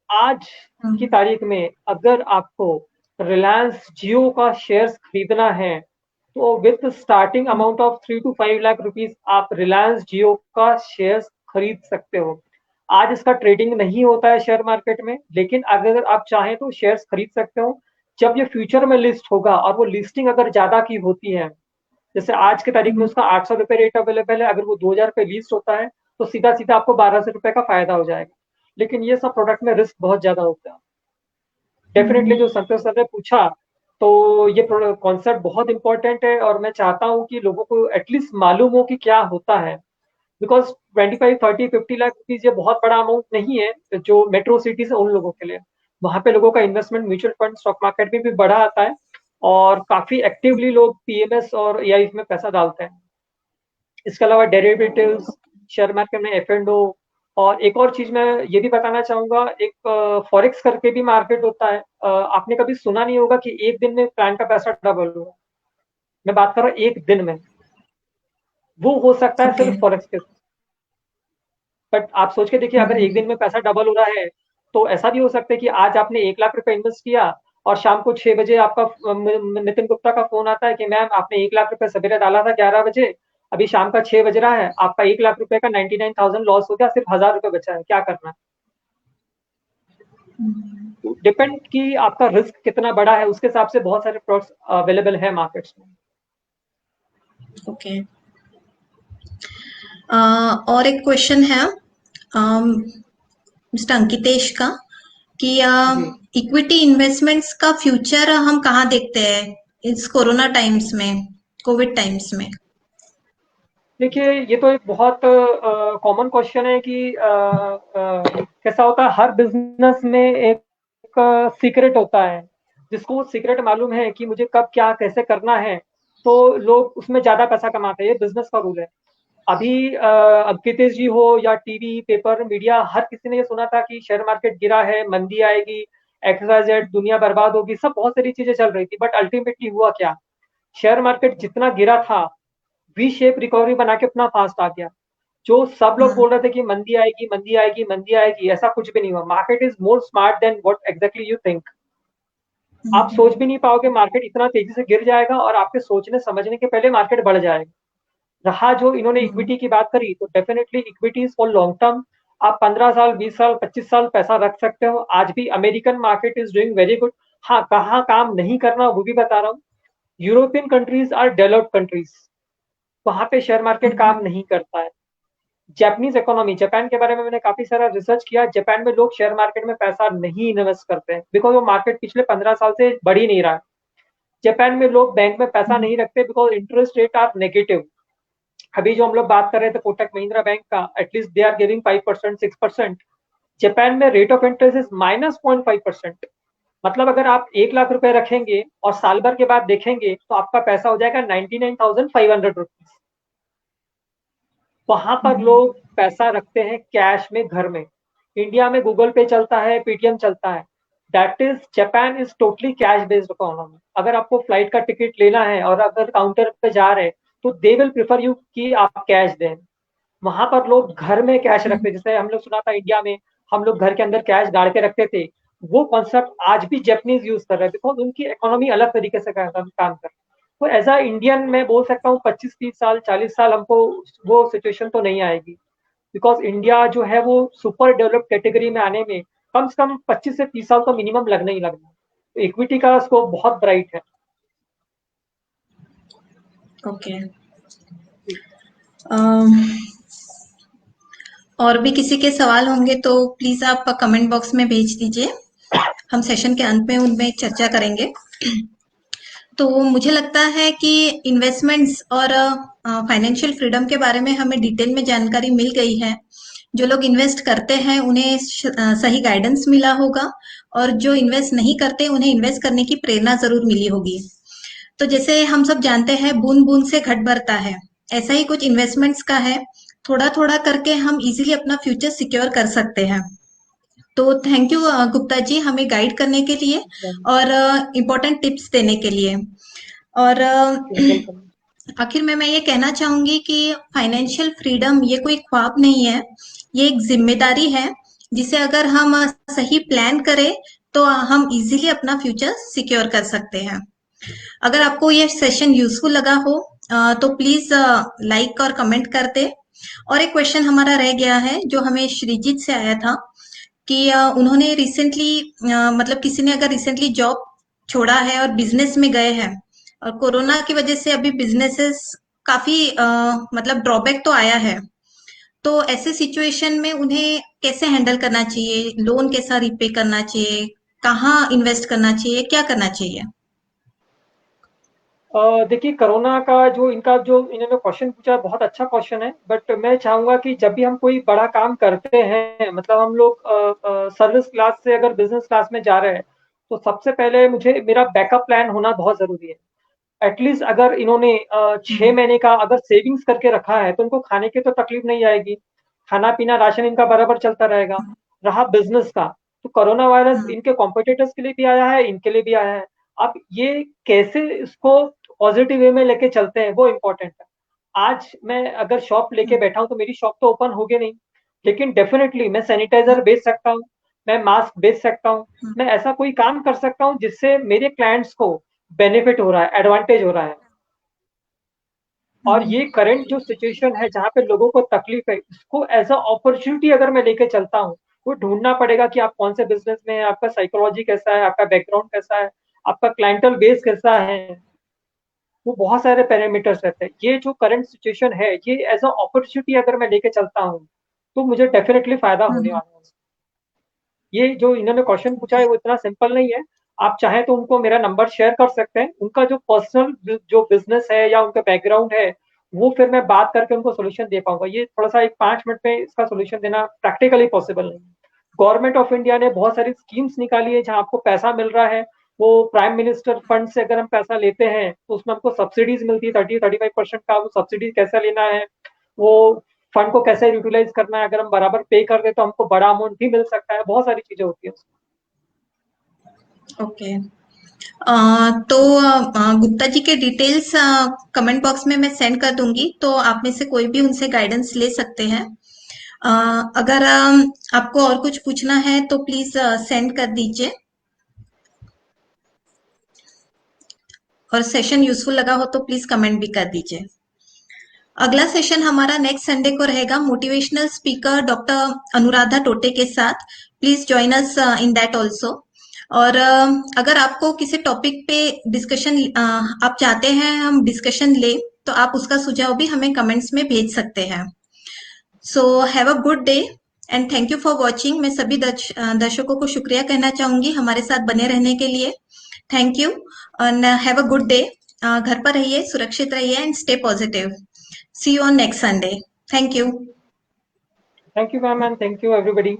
आज की तारीख में अगर आपको रिलायंस जियो का शेयर्स खरीदना है, तो with starting amount of 3 to 5 lakh rupees आप रिलायंस जियो का शेयर्स खरीद सकते हो। आज इसका ट्रेडिंग नहीं होता है शेयर मार्केट में, लेकिन अगर आप चाहें तो शेयर्स खरीद सकते हो। जब ये फ्यूचर में लिस्ट होगा और वो लिस्टिंग अगर ज्यादा की होती है, जैसे आज की तारीख में उसका 800 रुपए रेट अवेलेबल है, अगर वो 2000 रुपए लिस्ट होता है तो सीधा सीधा आपको 1200 रुपए का फायदा हो जाएगा। लेकिन ये सब प्रोडक्ट में रिस्क बहुत ज्यादा होता है। डेफिनेटली जो संतोष सर ने पूछा, तो ये कॉन्सेप्ट बहुत इंपॉर्टेंट है, और मैं चाहता हूँ कि लोगों को एटलीस्ट मालूम हो कि क्या होता है। बिकॉज 25, 30, 50 लाख रुपीज ये बहुत बड़ा अमाउंट नहीं है जो मेट्रो सिटीज है उन लोगों के लिए। वहां पे लोगों का investment mutual fund stock market में भी बढ़ा आता है, और काफी एक्टिवली लोग PMS और AIF में पैसा डालते हैं। इसके अलावा डेरिवेटिव्स, शेयर मार्केट में F&O, और एक और चीज मैं ये भी बताना चाहूंगा, एक फॉरेक्स करके भी मार्केट होता है। आपने कभी सुना नहीं होगा कि एक दिन में क्लाइंट का पैसा डबल हुआ। मैं बात कर रहा हूँ एक दिन में, वो हो सकता है ओके। सिर्फ फॉरेक्स के। बट आप सोच के देखिए, अगर एक दिन में पैसा डबल हो रहा है, तो ऐसा भी हो सकता है कि आज आपने 1 लाख रुपए इन्वेस्ट किया, और शाम को 6 बजे आपका नितिन गुप्ता का फोन आता है कि मैम आपने 1 लाख रुपए सवेरे डाला था 11 बजे, अभी शाम का 6 बज रहा है, आपका 1 लाख रुपए का 99,000 लॉस हो गया, सिर्फ 1000 रुपए बचा है, क्या करना है? डिपेंड कि आपका रिस्क कितना बड़ा है, उसके हिसाब से बहुत सारे प्रोडक्ट्स अवेलेबल है मार्केट्स में। ओके। और एक क्वेश्चन है मिस्टर अंकितेश का कि जी। इक्विटी इन्वेस्टमेंट्स का फ्यूचर हम कहाँ देखते हैं इस कोरोना टाइम्स में, कोविड टाइम्स में? देखिए, ये तो एक बहुत कॉमन क्वेश्चन है कि कैसा होता है, हर बिज़नेस में एक सीक्रेट होता है, जिसको वो सीक्रेट मालूम है कि मुझे कब क्या कैसे करना है, तो लोग उसमें ज़्यादा पैसा कमाते हैं, ये बिज़नेस का रूल है। अभी अंकितेश जी हो या टीवी, पेपर, मीडिया, हर किसी ने ये सुना था कि शेयर मार्केट गिरा है, मंदी आएगी, XYZ दुनिया बर्बाद होगी, सब बहुत सारी चीज़ें चल रही थी, बट अल्टीमेटली हुआ क्या? शेयर मार्केट जितना गिरा था, वी शेप रिकवरी बना के अपना फास्ट आ गया। जो सब लोग हाँ। बोल रहे थे कि मंदी आएगी, मंदी आएगी, मंदी आएगी, ऐसा कुछ भी नहीं हुआ। Market is more smart than what exactly you think. आप सोच भी नहीं पाओगे मार्केट इतना तेजी से गिर जाएगा, और आपके सोचने समझने के पहले मार्केट बढ़ जाएगा। रहा जो इन्होंने हम्म। इक्विटी की बात करी, तो definitely equities for long term, आप 15 साल, 20 साल, 25 साल पैसा रख सकते हो। आज भी American market is doing very good. हाँ, कहाँ काम नहीं करना वो भी बता रहा हूँ। European countries are developed countries, वहां पे शेयर मार्केट काम नहीं करता है। जापानीज इकोनॉमी, जापान के बारे में मैंने काफी सारा रिसर्च किया। जापान में लोग शेयर मार्केट में पैसा नहीं इन्वेस्ट करते हैं, बिकॉज वो मार्केट पिछले 15 साल से बढ़ ही नहीं रहा है। जापान में लोग बैंक में पैसा नहीं रखते, because interest rate are negative. अभी जो हम लोग बात कर रहे थे कोटक महिंद्रा बैंक का, at least they are giving 5%, 6%। Japan में रेट ऑफ इंटरेस्ट इज -0.5%। मतलब अगर आप 1 लाख रुपए रखेंगे और साल भर के बाद देखेंगे, तो आपका पैसा हो जाएगा 99,500 रुपीज। वहां पर लोग पैसा रखते हैं कैश में, घर में। इंडिया में गूगल पे चलता है, पेटीएम चलता है। That is, Japan is totally cash based economy. अगर आपको फ्लाइट का टिकट लेना है और अगर काउंटर पे जा रहे हैं, तो दे विल प्रेफर यू कि आप कैश दें। वहां पर लोग घर में कैश रखते, जैसे हम लोग सुना था इंडिया में हम लोग घर के अंदर कैश गाड़ के रखते थे। वो कॉन्सेप्ट आज भी जापानीज यूज कर रहे हैं, बिकॉज उनकी इकोनॉमी अलग तरीके से काम कर। तो एज अ इंडियन मैं बोल सकता हूँ 25-30 साल, 40 साल हमको वो सिचुएशन तो नहीं आएगी, बिकॉज इंडिया जो है वो सुपर डेवलप्ड कैटेगरी में आने में कम से कम 25 से 30 साल तो मिनिमम लगना ही लगना है। तो इक्विटी का स्कोप बहुत ब्राइट है। ओके। अम, और भी किसी के सवाल होंगे तो प्लीज आप कमेंट बॉक्स में भेज दीजिए। हम सेशन के अंत में उनमें चर्चा करेंगे। तो मुझे लगता है कि इन्वेस्टमेंट्स और फाइनेंशियल फ्रीडम के बारे में हमें डिटेल में जानकारी मिल गई है। जो लोग इन्वेस्ट करते हैं उन्हें सही गाइडेंस मिला होगा, और जो इन्वेस्ट नहीं करते उन्हें इन्वेस्ट करने की प्रेरणा जरूर मिली होगी। तो जैसे हम सब जानते हैं बूंद बूंद से घट भरता है, ऐसा ही कुछ इन्वेस्टमेंट्स का है। थोड़ा थोड़ा करके हम इजीली अपना फ्यूचर सिक्योर कर सकते हैं। तो थैंक यू गुप्ता जी, हमें गाइड करने के लिए और इम्पोर्टेंट टिप्स देने के लिए। और वेलकम। आखिर में मैं ये कहना चाहूंगी कि फाइनेंशियल फ्रीडम ये कोई ख्वाब नहीं है, ये एक जिम्मेदारी है, जिसे अगर हम सही प्लान करें तो हम इजीली अपना फ्यूचर सिक्योर कर सकते हैं। अगर आपको ये सेशन यूजफुल लगा हो तो प्लीज लाइक और कमेंट कर दे। और एक क्वेश्चन हमारा रह गया है जो हमें श्रीजीत से आया था कि उन्होंने रिसेंटली, मतलब किसी ने अगर रिसेंटली जॉब छोड़ा है और बिजनेस में गए हैं, और कोरोना की वजह से अभी बिजनेसेस काफी मतलब ड्रॉबैक तो आया है, तो ऐसे सिचुएशन में उन्हें कैसे हैंडल करना चाहिए, लोन कैसा रिपे करना चाहिए, कहाँ इन्वेस्ट करना चाहिए, क्या करना चाहिए? देखिए, कोरोना का जो इनका जो इन्होंने क्वेश्चन पूछा, बहुत अच्छा क्वेश्चन है। बट मैं चाहूंगा कि जब भी हम कोई बड़ा काम करते हैं, मतलब हम लोग सर्विस क्लास से अगर बिजनेस क्लास में जा रहे हैं, तो सबसे पहले मुझे मेरा बैकअप प्लान होना बहुत जरूरी है। एटलीस्ट अगर इन्होंने 6 महीने का अगर सेविंग्स करके रखा है, तो उनको खाने की तो तकलीफ नहीं आएगी। खाना पीना राशन इनका बराबर चलता रहेगा। रहा बिजनेस का, तो कोरोना वायरस हम्म। इनके कॉम्पिटिटर्स के लिए भी आया है, इनके लिए भी आया है। अब ये कैसे इसको पॉजिटिव वे में लेके चलते हैं, वो इम्पोर्टेंट है। आज मैं अगर शॉप लेके हम्म। बैठा हूँ, तो मेरी शॉप तो ओपन होगी नहीं, लेकिन डेफिनेटली मैं सैनिटाइजर बेच सकता हूँ, मैं मास्क बेच सकता हूँ, हम्म। मैं ऐसा कोई काम कर सकता हूँ जिससे मेरे क्लाइंट्स को बेनिफिट हो रहा है, एडवांटेज हो रहा है। और हम्म। ये करंट जो सिचुएशन है जहाँ पे लोगों को तकलीफ है, इसको एज अ अपॉर्चुनिटी अगर मैं लेके चलता हूँ, वो ढूंढना पड़ेगा कि आप कौन से बिजनेस में हैं, आपका साइकोलॉजी कैसा है, आपका बैकग्राउंड कैसा है, आपका क्लाइंटल बेस कैसा है। वो बहुत सारे पैरामीटर्स रहते हैं। ये जो करंट सिचुएशन है, ये एज अ अपॉर्चुनिटी अगर मैं लेके चलता हूँ, तो मुझे डेफिनेटली फायदा होने हम्म, वाला है। ये जो इन्होंने क्वेश्चन पूछा है वो इतना सिंपल नहीं है। आप चाहें तो उनको मेरा नंबर शेयर कर सकते हैं। उनका जो पर्सनल जो बिजनेस है या उनका बैकग्राउंड है, वो फिर मैं बात करके उनको सोल्यूशन दे पाऊंगा। ये थोड़ा सा एक 5 मिनट में इसका सोल्यूशन देना प्रैक्टिकली पॉसिबल नहीं है। गवर्नमेंट ऑफ इंडिया ने बहुत सारी स्कीम्स निकाली है जहां आपको पैसा मिल रहा है। वो प्राइम मिनिस्टर फंड से अगर हम पैसा लेते हैं तो उसमें हमको सब्सिडीज मिलती है 30-35% का। वो सब्सिडीज कैसे लेना है, वो फंड को कैसे यूटिलाइज करना है, अगर हम बराबर पे कर दे तो हमको बड़ा अमाउंट भी मिल सकता है। बहुत सारी चीजें होती है। ओके। तो गुप्ता जी के डिटेल्स कमेंट बॉक्स में मैं सेंड कर दूंगी, तो आप में से कोई भी उनसे गाइडेंस ले सकते हैं। अ, अगर आपको और कुछ पूछना है तो प्लीज सेंड कर दीजिए, और सेशन यूजफुल लगा हो तो प्लीज कमेंट भी कर दीजिए। अगला सेशन हमारा नेक्स्ट संडे को रहेगा मोटिवेशनल स्पीकर डॉक्टर अनुराधा टोटे के साथ। Please join us in that also. और अगर आपको किसी टॉपिक पे डिस्कशन आप चाहते हैं हम डिस्कशन ले, तो आप उसका सुझाव भी हमें कमेंट्स में भेज सकते हैं। So have a good day and thank you for watching. मैं सभी दर्शकों को शुक्रिया कहना चाहूंगी हमारे साथ बने रहने के लिए। Thank you and have a good day. घर पर रहिए, सुरक्षित रहिए and stay positive. See you on next Sunday. Thank you. Thank you ma'am, and thank you everybody.